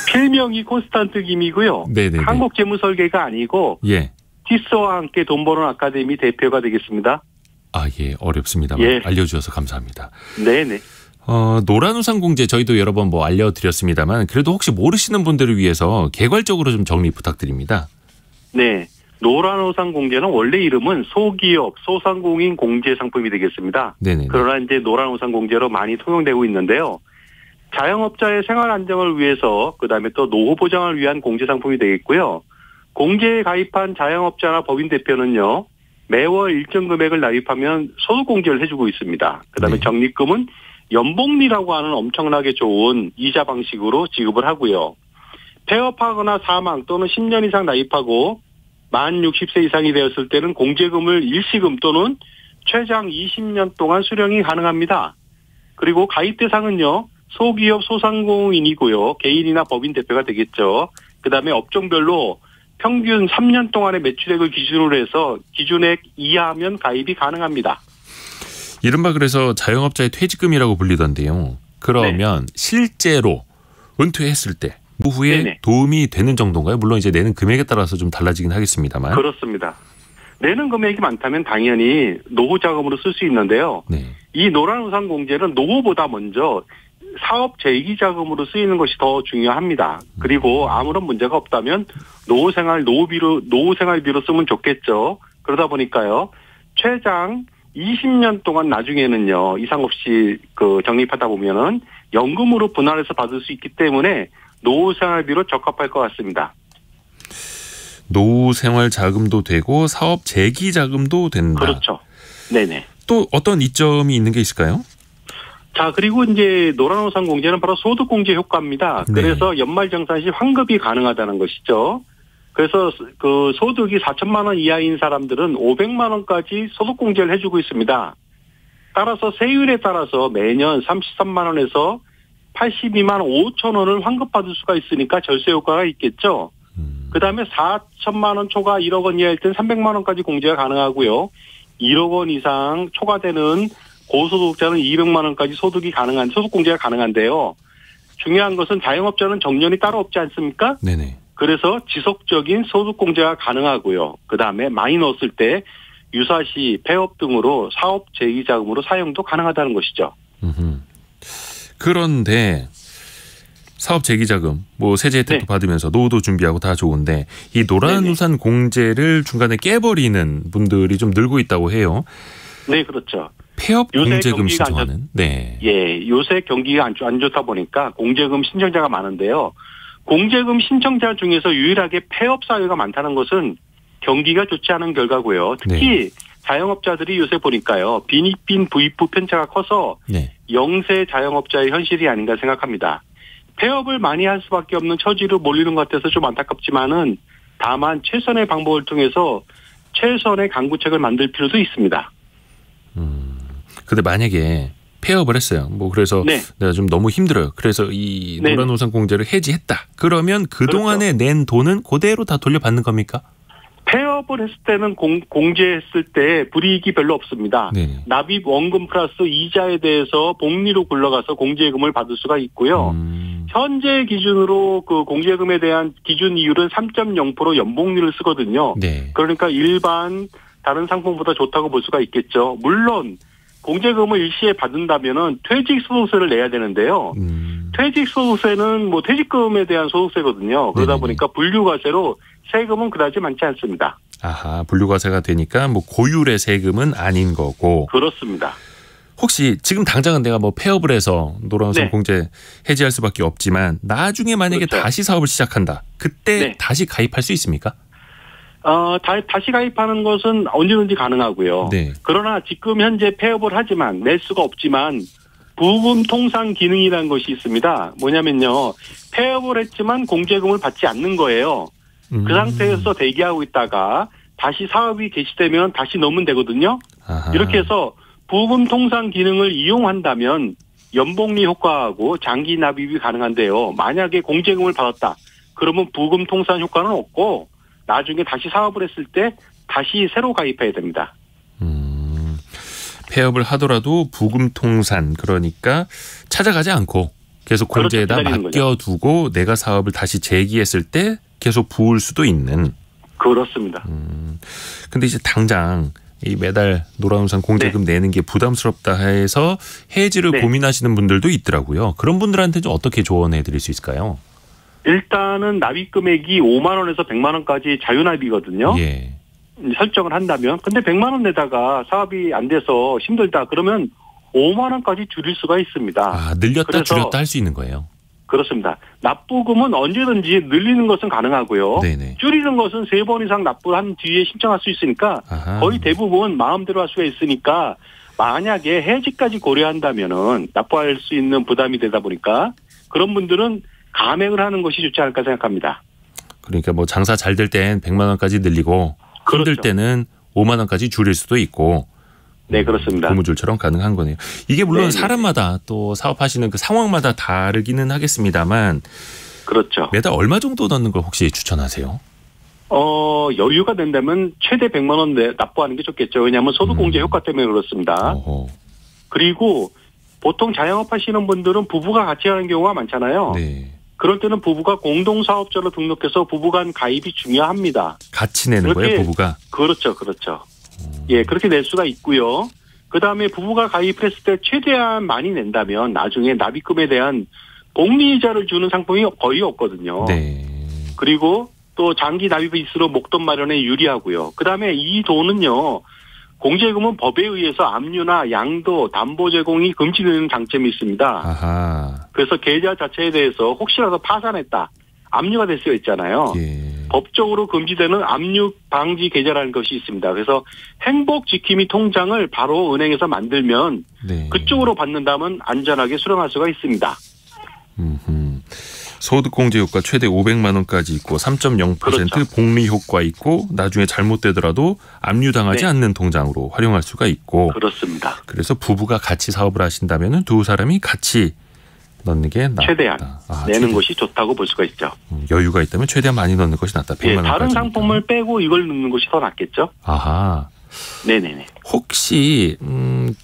필명이 콘스탄트 김이고요. 네네네. 한국재무설계가 아니고 예. 티스와 함께 돈 버는 아카데미 대표가 되겠습니다. 아, 예. 어렵습니다만 예. 알려주셔서 감사합니다. 네네. 노란 우산 공제 저희도 여러 번 알려드렸습니다만 그래도 혹시 모르시는 분들을 위해서 개괄적으로 좀 정리 부탁드립니다. 네. 노란 우산 공제는 원래 이름은 소기업, 소상공인 공제 상품이 되겠습니다. 네네. 그러나 이제 노란 우산 공제로 많이 통용되고 있는데요. 자영업자의 생활 안정을 위해서 그다음에 또 노후 보장을 위한 공제 상품이 되겠고요. 공제에 가입한 자영업자나 법인 대표는요. 매월 일정 금액을 납입하면 소득 공제를 해주고 있습니다. 그다음에 네. 적립금은 연복리라고 하는 엄청나게 좋은 이자 방식으로 지급을 하고요. 폐업하거나 사망 또는 10년 이상 나입하고 만 60세 이상이 되었을 때는 공제금을 일시금 또는 최장 20년 동안 수령이 가능합니다. 그리고 가입 대상은요. 소기업 소상공인이고요. 개인이나 법인 대표가 되겠죠. 그다음에 업종별로 평균 3년 동안의 매출액을 기준으로 해서 기준액 이하면 가입이 가능합니다. 이른바 그래서 자영업자의 퇴직금이라고 불리던데요. 그러면 실제로 은퇴했을 때 후에 네네. 도움이 되는 정도인가요? 물론 이제 내는 금액에 따라서 좀 달라지긴 하겠습니다만. 그렇습니다. 내는 금액이 많다면 당연히 노후 자금으로 쓸 수 있는데요. 네. 이 노란우산 공제는 노후보다 먼저 사업 재기 자금으로 쓰이는 것이 더 중요합니다. 그리고 아무런 문제가 없다면 노후 생활비로 쓰면 좋겠죠. 그러다 보니까요. 최장 20년 동안 나중에는요. 이상 없이 적립하다 보면은 연금으로 분할해서 받을 수 있기 때문에 노후 생활비로 적합할 것 같습니다. 노후 생활 자금도 되고 사업 재기 자금도 된다. 그렇죠. 네네. 또 어떤 이점이 있는 게 있을까요? 자, 그리고 이제 노란우산 공제는 바로 소득공제 효과입니다. 네. 그래서 연말정산 시 환급이 가능하다는 것이죠. 그래서 그 소득이 4천만 원 이하인 사람들은 500만 원까지 소득공제를 해주고 있습니다. 따라서 세율에 따라서 매년 33만 원에서 82만 5천 원을 환급받을 수가 있으니까 절세 효과가 있겠죠. 그다음에 4천만 원 초과 1억 원 이하일 땐 300만 원까지 공제가 가능하고요. 1억 원 이상 초과되는 고소득자는 200만 원까지 소득 공제가 가능한데요. 중요한 것은 자영업자는 정년이 따로 없지 않습니까? 네네. 그래서 지속적인 소득 공제가 가능하고요. 그다음에 많이 넣었을 때 유사시, 폐업 등으로 사업 재기 자금으로 사용도 가능하다는 것이죠. 그런데 사업 재기 자금, 세제 혜택도 받으면서 노후도 준비하고 다 좋은데 이 노란우산 공제를 중간에 깨버리는 분들이 좀 늘고 있다고 해요. 네, 그렇죠. 폐업 공제금 경기가 신청하는. 네. 예, 요새 경기가 안 좋다 보니까 공제금 신청자가 많은데요. 공제금 신청자 중에서 유일하게 폐업 사유가 많다는 것은 경기가 좋지 않은 결과고요. 특히 자영업자들이 요새 보니까요. 빈익빈 부익부 편차가 커서 영세 자영업자의 현실이 아닌가 생각합니다. 폐업을 많이 할 수밖에 없는 처지로 몰리는 것 같아서 좀 안타깝지만은 다만 최선의 방법을 통해서 최선의 강구책을 만들 필요도 있습니다. 근데 만약에 폐업을 했어요. 그래서 내가 좀 너무 힘들어요. 그래서 이 노란우산 공제를 해지했다. 그러면 그동안에 낸 돈은 그대로 다 돌려받는 겁니까? 폐업을 했을 때는 공제했을 때 불이익이 별로 없습니다. 납입 원금 플러스 이자에 대해서 복리로 굴러가서 공제금을 받을 수가 있고요. 현재 기준으로 그 공제금에 대한 기준 이율은 3.0% 연복리를 쓰거든요. 그러니까 일반 다른 상품보다 좋다고 볼 수가 있겠죠. 물론 공제금을 일시에 받는다면은 퇴직소득세를 내야 되는데요. 퇴직소득세는 퇴직금에 대한 소득세거든요. 그러다 보니까 분류과세로 세금은 그다지 많지 않습니다. 아하, 분류과세가 되니까 고율의 세금은 아닌 거고. 그렇습니다. 혹시 지금 당장은 내가 폐업을 해서 노란우산 공제 해지할 수밖에 없지만 나중에 만약에 다시 사업을 시작한다. 그때 다시 가입할 수 있습니까? 다시 가입하는 것은 언제든지 가능하고요. 그러나 지금 현재 폐업을 하지만 낼 수가 없지만 부금 통상 기능이라는 것이 있습니다. 뭐냐면요. 폐업을 했지만 공제금을 받지 않는 거예요. 그 상태에서 대기하고 있다가 다시 사업이 개시되면 다시 넣으면 되거든요. 아하. 이렇게 해서 부금 통상 기능을 이용한다면 연복리 효과하고 장기 납입이 가능한데요. 만약에 공제금을 받았다. 그러면 부금 통상 효과는 없고 나중에 다시 사업을 했을 때 다시 새로 가입해야 됩니다. 폐업을 하더라도 부금통산 그러니까 찾아가지 않고 계속 공제에다 맡겨두고 내가 사업을 다시 재기했을 때 계속 부을 수도 있는. 그렇습니다. 근데 이제 당장 이 매달 노란우산 공제금 내는 게 부담스럽다 해서 해지를 고민하시는 분들도 있더라고요. 그런 분들한테 좀 어떻게 조언해 드릴 수 있을까요? 일단은 납입 금액이 5만 원에서 100만 원까지 자유납입이거든요. 설정을 한다면. 근데 100만 원 내다가 사업이 안 돼서 힘들다. 그러면 5만 원까지 줄일 수가 있습니다. 아, 늘렸다 줄였다 할 수 있는 거예요. 그렇습니다. 납부금은 언제든지 늘리는 것은 가능하고요. 줄이는 것은 3번 이상 납부한 뒤에 신청할 수 있으니까 거의 대부분 마음대로 할 수가 있으니까 만약에 해지까지 고려한다면은 납부할 수 있는 부담이 되다 보니까 그런 분들은 감액을 하는 것이 좋지 않을까 생각합니다. 그러니까 뭐 장사 잘 될 땐 100만 원까지 늘리고 힘들 그렇죠. 때는 5만 원까지 줄일 수도 있고. 네, 그렇습니다. 고무줄처럼 가능한 거네요. 이게 물론 네, 사람마다 또 사업하시는 그 상황마다 다르기는 하겠습니다만 그렇죠. 매달 얼마 정도 넣는 걸 혹시 추천하세요? 여유가 된다면 최대 100만 원 납부하는 게 좋겠죠. 왜냐하면 소득공제 효과 때문에 그렇습니다. 어허. 그리고 보통 자영업 하시는 분들은 부부가 같이 하는 경우가 많잖아요. 네. 그럴 때는 부부가 공동사업자로 등록해서 부부간 가입이 중요합니다. 같이 내는 그렇게- 거예요, 부부가? 그렇죠. 예, 그렇게 낼 수가 있고요. 그다음에 부부가 가입을 했을 때 최대한 많이 낸다면 나중에 납입금에 대한 복리이자를 주는 상품이 거의 없거든요. 네. 그리고 또 장기 납입일수록 목돈 마련에 유리하고요. 그다음에 이 돈은요. 공제금은 법에 의해서 압류나 양도, 담보 제공이 금지되는 장점이 있습니다. 아하. 그래서 계좌 자체에 대해서 혹시라도 파산했다, 압류가 될 수가 있잖아요. 예. 법적으로 금지되는 압류 방지 계좌라는 것이 있습니다. 그래서 행복 지킴이 통장을 바로 은행에서 만들면 네. 그쪽으로 받는다면 안전하게 수령할 수가 있습니다. 소득공제 효과 최대 500만 원까지 있고 3.0% 그렇죠. 복리 효과 있고 나중에 잘못되더라도 압류당하지 네. 않는 통장으로 활용할 수가 있고 그렇습니다. 그래서 부부가 같이 사업을 하신다면 두 사람이 같이 넣는 게 낫다. 최대한 내는 최대. 것이 좋다고 볼 수가 있죠. 여유가 있다면 최대한 많이 넣는 것이 낫다. 100만 예, 원까지. 다른 상품을 빼고 이걸 넣는 것이 더 낫겠죠. 아하. 네네네. 혹시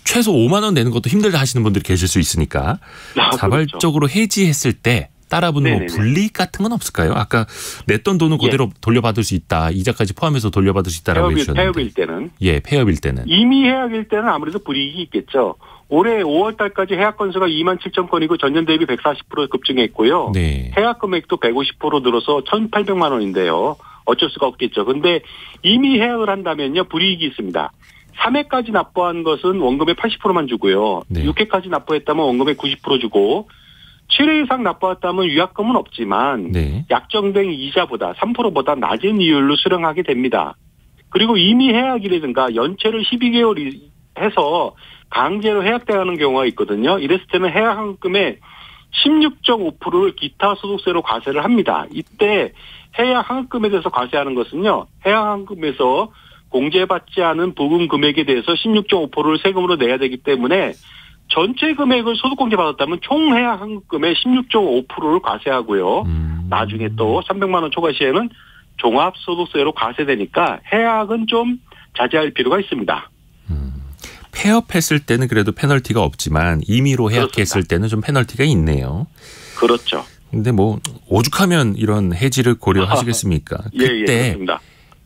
최소 5만 원 내는 것도 힘들다 하시는 분들이 계실 수 있으니까 그렇죠. 자발적으로 해지했을 때 따라붙는 뭐 네네네. 불이익 같은 건 없을까요? 아까 냈던 돈은 그대로 돌려받을 수 있다. 이자까지 포함해서 돌려받을 수 있다라고 해주셨는데. 폐업일 때는. 예, 폐업일 때는. 이미 해약일 때는 아무래도 불이익이 있겠죠. 올해 5월 달까지 해약 건수가 2만 7천 건이고 전년 대비 140% 급증했고요. 네. 해약 금액도 150% 늘어서 1,800만 원인데요. 어쩔 수가 없겠죠. 근데 이미 해약을 한다면요, 불이익이 있습니다. 3회까지 납부한 것은 원금의 80%만 주고요. 네. 6회까지 납부했다면 원금의 90% 주고 7회 이상 납부했다면 유약금은 없지만 네. 약정된 이자보다 3%보다 낮은 이율로 수령하게 됩니다. 그리고 이미 해약이라든가 연체를 12개월 해서 강제로 해약당하는 경우가 있거든요. 이랬을 때는 해약환급금의 16.5%를 기타 소득세로 과세를 합니다. 이때 해약환급금에 대해서 과세하는 것은요, 해약환급금에서 공제받지 않은 부분 금액에 대해서 16.5%를 세금으로 내야 되기 때문에 전체 금액을 소득공제 받았다면 총 해약환급금의 16.5%를 과세하고요. 나중에 또 300만 원 초과 시에는 종합소득세로 과세되니까 해약은 좀 자제할 필요가 있습니다. 폐업했을 때는 그래도 페널티가 없지만 임의로 해약했을 그렇습니다. 때는 좀 페널티가 있네요. 그렇죠. 근데 뭐 오죽하면 이런 해지를 고려하시겠습니까? 예, 그때 그렇습니다.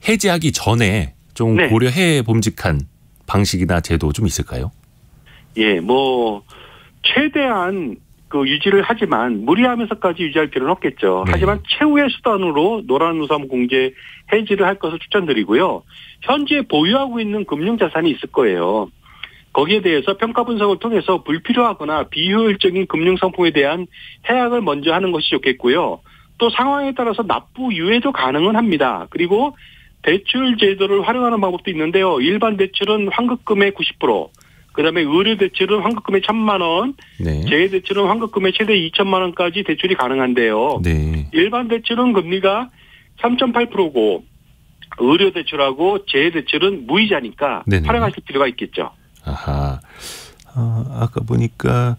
해지하기 전에 좀 네. 고려해 봄직한 방식이나 제도 좀 있을까요? 예, 뭐 최대한 그 유지를 하지만 무리하면서까지 유지할 필요는 없겠죠. 네. 하지만 최후의 수단으로 노란우산 공제 해지를 할 것을 추천드리고요. 현재 보유하고 있는 금융자산이 있을 거예요. 거기에 대해서 평가 분석을 통해서 불필요하거나 비효율적인 금융상품에 대한 해약을 먼저 하는 것이 좋겠고요. 또 상황에 따라서 납부 유예도 가능은 합니다. 그리고 대출 제도를 활용하는 방법도 있는데요. 일반 대출은 환급금의 90%, 그다음에 의료 대출은 환급금의 1,000만 원, 네. 재해 대출은 환급금의 최대 2천만 원까지 대출이 가능한데요. 네. 일반 대출은 금리가 3.8%고 의료 대출하고 재해 대출은 무이자니까 네네. 활용하실 필요가 있겠죠. 아하. 아까 보니까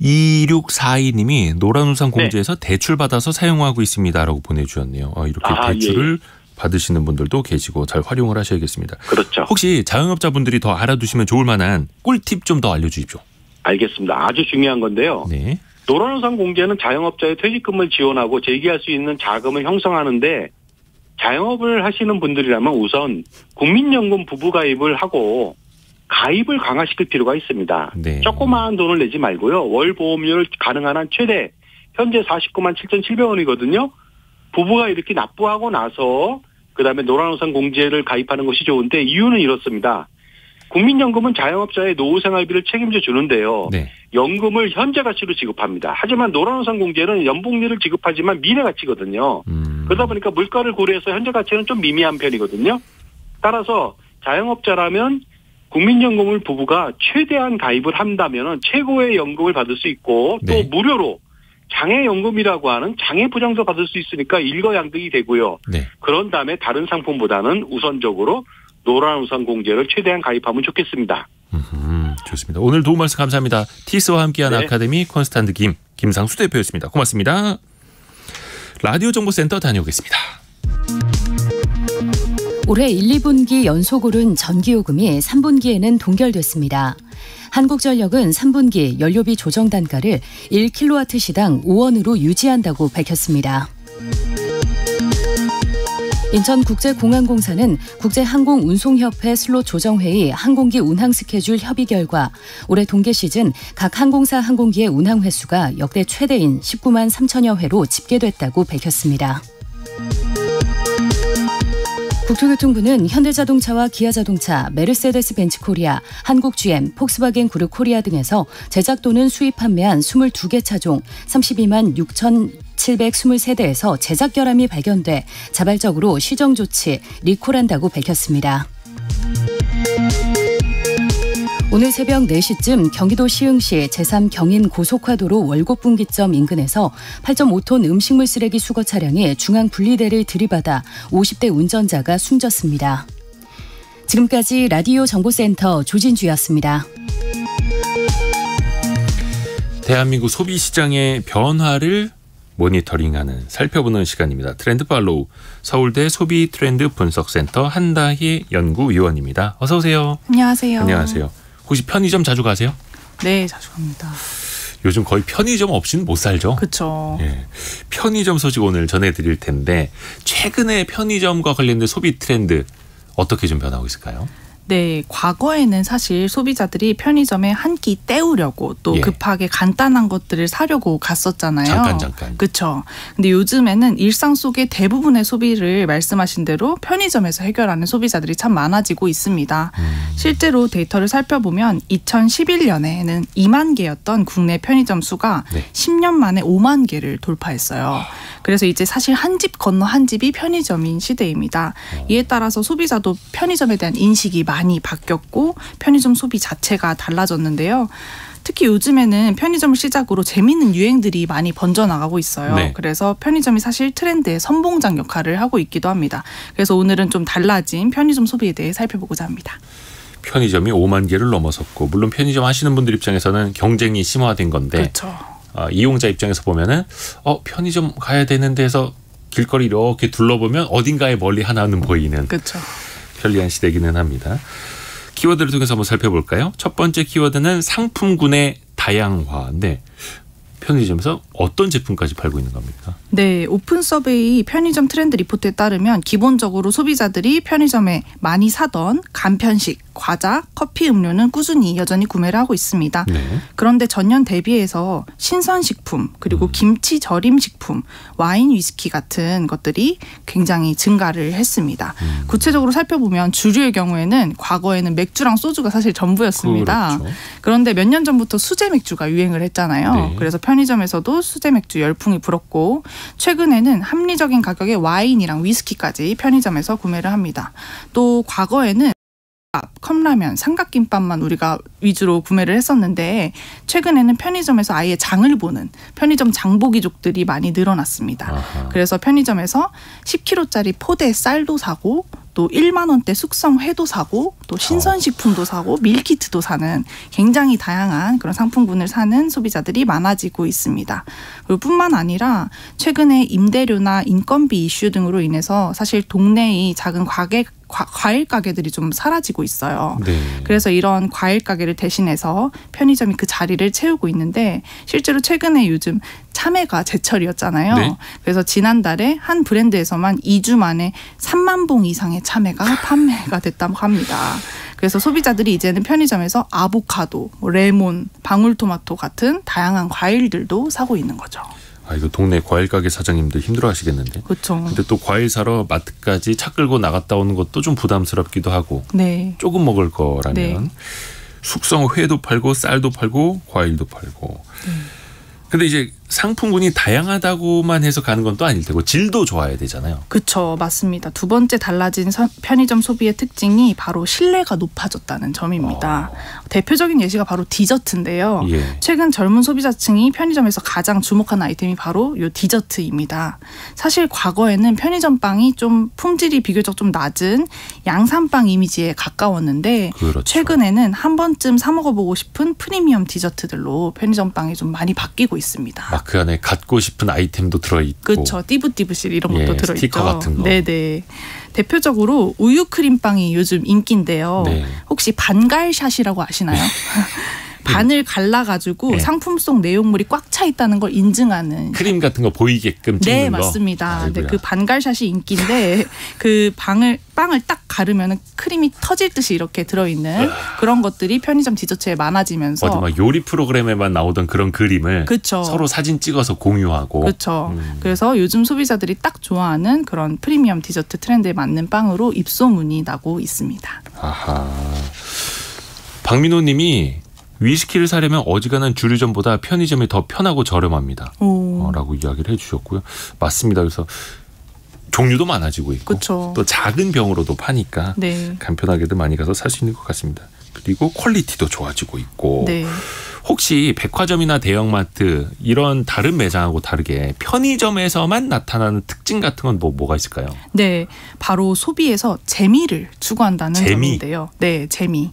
2642님이 노란우산 공제에서 대출 받아서 사용하고 있습니다라고 보내주셨네요. 이렇게 대출을 받으시는 분들도 계시고 잘 활용을 하셔야겠습니다. 그렇죠. 혹시 자영업자분들이 더 알아두시면 좋을 만한 꿀팁 좀 더 알려주십시오. 알겠습니다. 아주 중요한 건데요. 네. 노란우산 공제는 자영업자의 퇴직금을 지원하고 재기할 수 있는 자금을 형성하는데 자영업을 하시는 분들이라면 우선 국민연금 부부가입을 하고 가입을 강화시킬 필요가 있습니다. 네. 조그마한 돈을 내지 말고요. 월 보험료를 가능한 한 최대 현재 49만 7,700원이거든요. 부부가 이렇게 납부하고 나서 그다음에 노란우산 공제를 가입하는 것이 좋은데 이유는 이렇습니다. 국민연금은 자영업자의 노후생활비를 책임져 주는데요. 네. 연금을 현재 가치로 지급합니다. 하지만 노란우산 공제는 연봉리를 지급하지만 미래 가치거든요. 그러다 보니까 물가를 고려해서 현재 가치는 좀 미미한 편이거든요. 따라서 자영업자라면 국민연금을 부부가 최대한 가입을 한다면 최고의 연금을 받을 수 있고 또 네. 무료로 장애연금이라고 하는 장애보장도 받을 수 있으니까 일거양득이 되고요. 네. 그런 다음에 다른 상품보다는 우선적으로 노란우산공제를 최대한 가입하면 좋겠습니다. 좋습니다. 오늘 도움 말씀 감사합니다. 티스와 함께한 네. 아카데미 콘스탄트 김상수 대표였습니다. 고맙습니다. 라디오 정보센터 다녀오겠습니다. 올해 1, 2분기 연속 오른 전기요금이 3분기에는 동결됐습니다. 한국전력은 3분기 연료비 조정 단가를 1kW시당 5원으로 유지한다고 밝혔습니다. 인천국제공항공사는 국제항공운송협회 슬롯 조정회의 항공기 운항 스케줄 협의 결과 올해 동계 시즌 각 항공사 항공기의 운항 횟수가 역대 최대인 19만 3천여 회로 집계됐다고 밝혔습니다. 국토교통부는 현대자동차와 기아자동차, 메르세데스 벤츠 코리아, 한국 GM, 폭스바겐 그룹 코리아 등에서 제작 또는 수입 판매한 22개 차종 32만 6,723대에서 제작 결함이 발견돼 자발적으로 시정 조치, 리콜한다고 밝혔습니다. 오늘 새벽 4시쯤 경기도 시흥시 제3 경인 고속화도로 월곡분기점 인근에서 8.5톤 음식물 쓰레기 수거 차량이 중앙 분리대를 들이받아 50대 운전자가 숨졌습니다. 지금까지 라디오 정보센터 조진주였습니다. 대한민국 소비시장의 변화를 모니터링하는 살펴보는 시간입니다. 트렌드 팔로우 서울대 소비 트렌드 분석센터 한다희 연구위원입니다. 어서 오세요. 안녕하세요. 안녕하세요. 혹시 편의점 자주 가세요? 네, 자주 갑니다. 요즘 거의 편의점 없이는 못 살죠. 그렇죠. 예. 편의점 소식 오늘 전해드릴 텐데 최근에 편의점과 관련된 소비 트렌드 어떻게 좀 변하고 있을까요? 네, 과거에는 사실 소비자들이 편의점에 한 끼 때우려고 또 예. 급하게 간단한 것들을 사려고 갔었잖아요. 잠깐. 그렇죠. 근데 요즘에는 일상 속의 대부분의 소비를 말씀하신 대로 편의점에서 해결하는 소비자들이 참 많아지고 있습니다. 실제로 데이터를 살펴보면 2011년에는 2만 개였던 국내 편의점 수가 네. 10년 만에 5만 개를 돌파했어요. 그래서 이제 사실 한 집 건너 한 집이 편의점인 시대입니다. 이에 따라서 소비자도 편의점에 대한 인식이 많이 바뀌었고 편의점 소비 자체가 달라졌는데요. 특히 요즘에는 편의점을 시작으로 재미있는 유행들이 많이 번져나가고 있어요. 네. 그래서 편의점이 사실 트렌드의 선봉장 역할을 하고 있기도 합니다. 그래서 오늘은 좀 달라진 편의점 소비에 대해 살펴보고자 합니다. 편의점이 5만 개를 넘어섰고 물론 편의점 하시는 분들 입장에서는 경쟁이 심화된 건데 그렇죠. 이용자 입장에서 보면은 편의점 가야 되는데 해서 길거리 이렇게 둘러보면 어딘가에 멀리 하나는 보이는 그렇죠. 편리한 시대이기는 합니다. 키워드를 통해서 한번 살펴볼까요? 첫 번째 키워드는 상품군의 다양화인데 편의점에서 어떤 제품까지 팔고 있는 겁니까? 네, 오픈 서베이 편의점 트렌드 리포트에 따르면 기본적으로 소비자들이 편의점에 많이 사던 간편식, 과자, 커피, 음료는 꾸준히 여전히 구매를 하고 있습니다. 네. 그런데 전년 대비해서 신선식품, 그리고 김치 절임식품, 와인, 위스키 같은 것들이 굉장히 증가를 했습니다. 구체적으로 살펴보면 주류의 경우에는 과거에는 맥주랑 소주가 사실 전부였습니다. 그렇죠. 그런데 몇 년 전부터 수제 맥주가 유행을 했잖아요. 네. 그래서 편의점에서도 수제 맥주 열풍이 불었고 최근에는 합리적인 가격의 와인이랑 위스키까지 편의점에서 구매를 합니다. 또 과거에는 컵라면, 삼각김밥만 우리가 위주로 구매를 했었는데 최근에는 편의점에서 아예 장을 보는 편의점 장보기족들이 많이 늘어났습니다. 아하. 그래서 편의점에서 10kg짜리 포대 쌀도 사고 또 1만 원대 숙성회도 사고 또 신선식품도 사고 밀키트도 사는 굉장히 다양한 그런 상품군을 사는 소비자들이 많아지고 있습니다. 그리고 뿐만 아니라 최근에 임대료나 인건비 이슈 등으로 인해서 사실 동네의 작은 과일 가게들이 좀 사라지고 있어요. 네. 그래서 이런 과일 가게를 대신해서 편의점이 그 자리를 채우고 있는데 실제로 최근에 요즘 참외가 제철이었잖아요. 네. 그래서 지난달에 한 브랜드에서만 2주 만에 3만 봉 이상의 참외가 판매가 됐다고 합니다. 그래서 소비자들이 이제는 편의점에서 아보카도, 레몬, 방울토마토 같은 다양한 과일들도 사고 있는 거죠. 이거 동네 과일 가게 사장님들 힘들어하시겠는데. 그렇죠. 근데 또 과일 사러 마트까지 차 끌고 나갔다 오는 것도 좀 부담스럽기도 하고. 네. 조금 먹을 거라면 네. 숙성회도 팔고 쌀도 팔고 과일도 팔고. 근데 이제 상품군이 다양하다고만 해서 가는 건 또 아닐 테고 질도 좋아야 되잖아요. 그렇죠. 맞습니다. 두 번째 달라진 편의점 소비의 특징이 바로 신뢰가 높아졌다는 점입니다. 대표적인 예시가 바로 디저트인데요. 예. 최근 젊은 소비자층이 편의점에서 가장 주목한 아이템이 바로 이 디저트입니다. 사실 과거에는 편의점 빵이 좀 품질이 비교적 좀 낮은 양산빵 이미지에 가까웠는데 그렇죠. 최근에는 한 번쯤 사 먹어보고 싶은 프리미엄 디저트들로 편의점 빵이 좀 많이 바뀌고 있습니다. 막 그 안에 갖고 싶은 아이템도 들어있고. 그렇죠. 띠부띠부실 이런 것도 들어있죠. 스티커 같은 거. 네네. 대표적으로 우유 크림빵이 요즘 인기인데요. 네. 혹시 반갈샷이라고 아시나요? 반을 갈라가지고 네. 상품 속 내용물이 꽉 차 있다는 걸 인증하는. 크림 같은 거 보이게끔 찍는 네, 거. 맞습니다. 네, 아이고야. 그 반갈샷이 인기인데 그 빵을 딱 가르면 크림이 터질 듯이 이렇게 들어있는 그런 것들이 편의점 디저트에 많아지면서. 어디 막 요리 프로그램에만 나오던 그런 그림을 그쵸. 서로 사진 찍어서 공유하고. 그렇죠. 그래서 요즘 소비자들이 딱 좋아하는 그런 프리미엄 디저트 트렌드에 맞는 빵으로 입소문이 나고 있습니다. 아하. 박민호 님이 위스키를 사려면 어지간한 주류점보다 편의점이 더 편하고 저렴합니다. 라고 이야기를 해주셨고요. 맞습니다. 그래서 종류도 많아지고 있고 그쵸. 또 작은 병으로도 파니까 네. 간편하게도 많이 가서 살 수 있는 것 같습니다. 그리고 퀄리티도 좋아지고 있고 네. 혹시 백화점이나 대형마트 이런 다른 매장하고 다르게 편의점에서만 나타나는 특징 같은 건 뭐가 있을까요? 네, 바로 소비에서 재미를 추구한다는 점인데요. 네, 재미.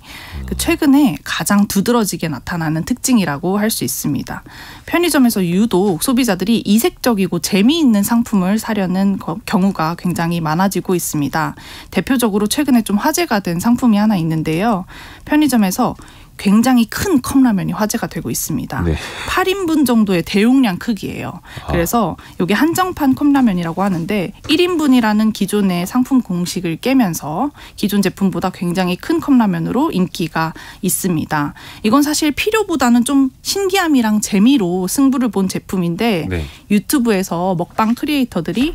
최근에 가장 두드러지게 나타나는 특징이라고 할 수 있습니다. 편의점에서 유독 소비자들이 이색적이고 재미있는 상품을 사려는 경우가 굉장히 많아지고 있습니다. 대표적으로 최근에 좀 화제가 된 상품이 하나 있는데요. 편의점에서 굉장히 큰 컵라면이 화제가 되고 있습니다. 네. 8인분 정도의 대용량 크기예요. 그래서 이게 한정판 컵라면이라고 하는데 1인분이라는 기존의 상품 공식을 깨면서 기존 제품보다 굉장히 큰 컵라면으로 인기가 있습니다. 이건 사실 필요보다는 좀 신기함이랑 재미로 승부를 본 제품인데 네. 유튜브에서 먹방 크리에이터들이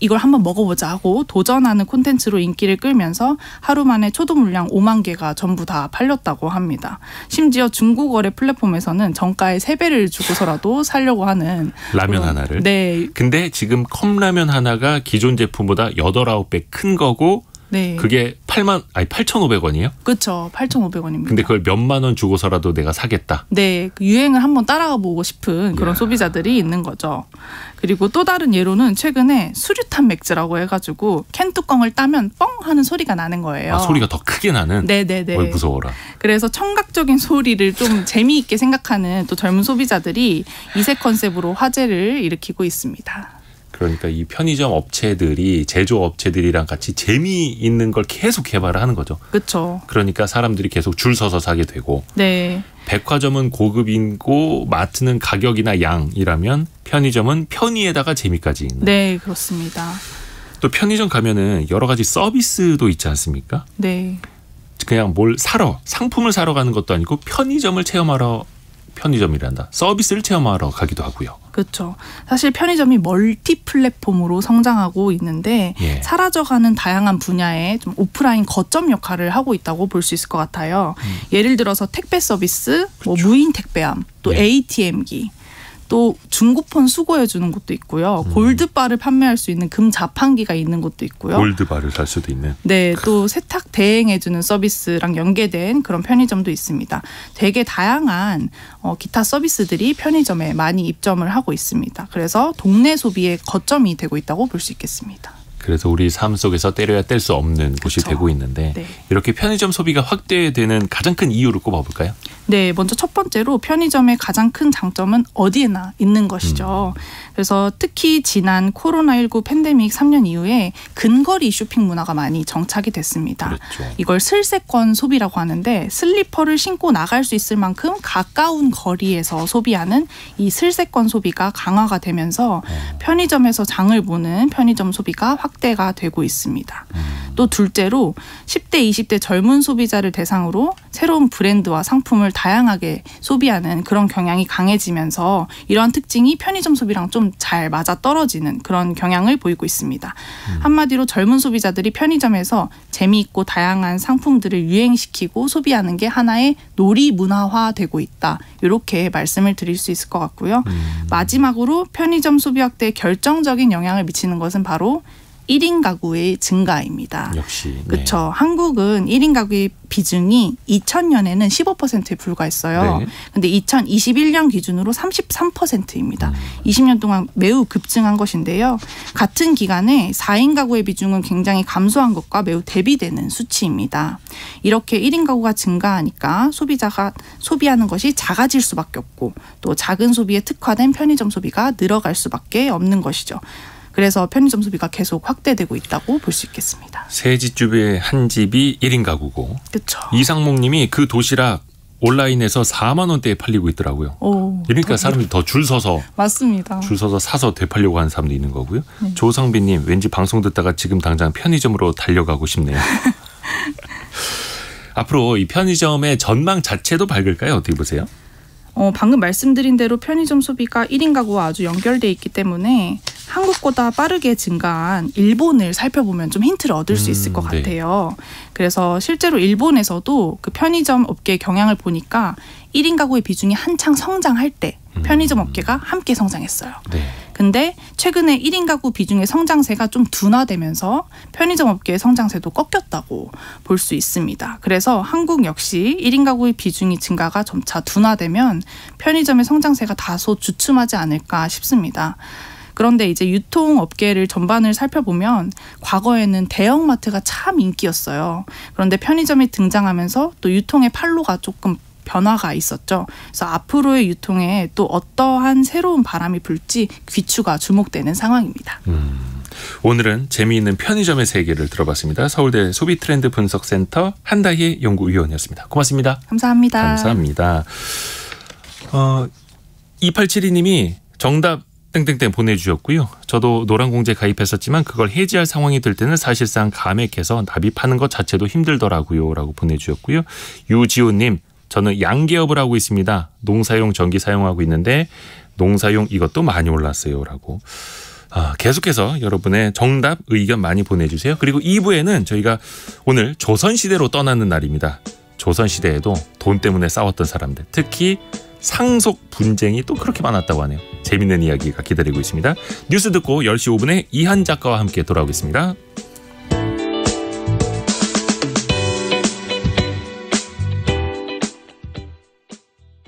이걸 한번 먹어보자 하고 도전하는 콘텐츠로 인기를 끌면서 하루 만에 초도 물량 5만 개가 전부 다 팔렸다고 합니다. 심지어 중고거래 플랫폼에서는 정가의 3배를 주고서라도 사려고 하는 라면 하나를. 네. 근데 지금 컵라면 하나가 기존 제품보다 8, 9배 큰 거고 네. 그게 8,500원이에요? 그렇죠. 8,500원입니다. 근데 그걸 몇만 원 주고서라도 내가 사겠다. 네, 그 유행을 한번 따라가 보고 싶은 그런 이야. 소비자들이 있는 거죠. 그리고 또 다른 예로는 최근에 수류탄 맥주라고 해가지고 캔 뚜껑을 따면 뻥 하는 소리가 나는 거예요. 아, 소리가 더 크게 나는? 네네네. 어이, 무서워라. 그래서 청각적인 소리를 좀 재미있게 생각하는 또 젊은 소비자들이 이색 컨셉으로 화제를 일으키고 있습니다. 그러니까 이 편의점 업체들이 제조업체들이랑 같이 재미있는 걸 계속 개발을 하는 거죠. 그렇죠. 그러니까 사람들이 계속 줄 서서 사게 되고 네. 백화점은 고급이고 마트는 가격이나 양이라면 편의점은 편의에다가 재미까지 있는. 네, 그렇습니다. 또 편의점 가면은 여러 가지 서비스도 있지 않습니까? 네. 그냥 뭘 사러, 상품을 사러 가는 것도 아니고 편의점을 체험하러, 편의점이란다. 서비스를 체험하러 가기도 하고요. 그렇죠. 사실 편의점이 멀티 플랫폼으로 성장하고 있는데 예. 사라져가는 다양한 분야에 좀 오프라인 거점 역할을 하고 있다고 볼 수 있을 것 같아요. 예를 들어서 택배 서비스, 뭐 무인 택배함, 또 예. ATM기, 또 중고폰 수거해 주는 곳도 있고요. 골드바를 판매할 수 있는 금 자판기가 있는 곳도 있고요. 골드바를 살 수도 있는. 네, 또 세탁 대행해 주는 서비스랑 연계된 그런 편의점도 있습니다. 되게 다양한 기타 서비스들이 편의점에 많이 입점을 하고 있습니다. 그래서 동네 소비의 거점이 되고 있다고 볼 수 있겠습니다. 그래서 우리 삶 속에서 때려야 뗄 수 없는 곳이 그쵸. 되고 있는데 네. 이렇게 편의점 소비가 확대되는 가장 큰 이유를 꼽아볼까요? 네, 먼저 첫 번째로 편의점의 가장 큰 장점은 어디에나 있는 것이죠. 그래서 특히 지난 코로나19 팬데믹 3년 이후에 근거리 쇼핑 문화가 많이 정착이 됐습니다. 그렇죠. 이걸 슬세권 소비라고 하는데 슬리퍼를 신고 나갈 수 있을 만큼 가까운 거리에서 소비하는 이 슬세권 소비가 강화가 되면서 편의점에서 장을 보는 편의점 소비가 확대가 되고 있습니다. 또 둘째로 10대, 20대 젊은 소비자를 대상으로 새로운 브랜드와 상품을 다양하게 소비하는 그런 경향이 강해지면서 이러한 특징이 편의점 소비랑 좀 잘 맞아떨어지는 그런 경향을 보이고 있습니다. 한마디로 젊은 소비자들이 편의점에서 재미있고 다양한 상품들을 유행시키고 소비하는 게 하나의 놀이 문화화되고 있다. 이렇게 말씀을 드릴 수 있을 것 같고요. 마지막으로 편의점 소비 확대에 결정적인 영향을 미치는 것은 바로 1인 가구의 증가입니다. 역시. 네. 그렇죠. 한국은 1인 가구의 비중이 2000년에는 15%에 불과했어요. 그런데 2021년 기준으로 33%입니다. 20년 동안 매우 급증한 것인데요. 같은 기간에 4인 가구의 비중은 굉장히 감소한 것과 매우 대비되는 수치입니다. 이렇게 1인 가구가 증가하니까 소비자가 소비하는 것이 작아질 수밖에 없고 또 작은 소비에 특화된 편의점 소비가 늘어갈 수밖에 없는 것이죠. 그래서 편의점 소비가 계속 확대되고 있다고 볼 수 있겠습니다. 세 집 중에 한 집이 1인 가구고. 그렇죠. 이상목 님이 그 도시락 온라인에서 4만 원대에 팔리고 있더라고요. 그러니까 사람들이 더 줄 서서. 맞습니다. 줄 서서 사서 되팔려고 하는 사람도 있는 거고요. 조성빈 님 왠지 방송 듣다가 지금 당장 편의점으로 달려가고 싶네요. 앞으로 이 편의점의 전망 자체도 밝을까요? 어떻게 보세요? 방금 말씀드린 대로 편의점 소비가 1인 가구와 아주 연결돼 있기 때문에 한국보다 빠르게 증가한 일본을 살펴보면 좀 힌트를 얻을 수 있을 것 같아요. 그래서 실제로 일본에서도 그 편의점 업계의 경향을 보니까 1인 가구의 비중이 한창 성장할 때 편의점 업계가 함께 성장했어요. 근데 최근에 1인 가구 비중의 성장세가 좀 둔화되면서 편의점 업계의 성장세도 꺾였다고 볼 수 있습니다. 그래서 한국 역시 1인 가구의 비중이 증가가 점차 둔화되면 편의점의 성장세가 다소 주춤하지 않을까 싶습니다. 그런데 이제 유통업계를 전반을 살펴보면 과거에는 대형마트가 참 인기였어요. 그런데 편의점이 등장하면서 또 유통의 판로가 조금 변화가 있었죠. 그래서 앞으로의 유통에 또 어떠한 새로운 바람이 불지 귀추가 주목되는 상황입니다. 오늘은 재미있는 편의점의 세계를 들어봤습니다. 서울대 소비트렌드 분석센터 한다희 연구위원이었습니다. 고맙습니다. 감사합니다. 감사합니다. 2872님이 정답 땡땡땡 보내주셨고요. 저도 노란공제 가입했었지만 그걸 해지할 상황이 될 때는 사실상 감액해서 납입하는 것 자체도 힘들더라고요. 라고 보내주셨고요. 유지호님, 저는 양계업을 하고 있습니다. 농사용 전기 사용하고 있는데 농사용 이것도 많이 올랐어요. 라고. 계속해서 여러분의 정답 의견 많이 보내주세요. 그리고 2부에는 저희가 오늘 조선시대로 떠나는 날입니다. 조선시대에도 돈 때문에 싸웠던 사람들, 특히 상속 분쟁이 또 그렇게 많았다고 하네요. 재밌는 이야기가 기다리고 있습니다. 뉴스 듣고 10시 5분에 이한 작가와 함께 돌아오겠습니다.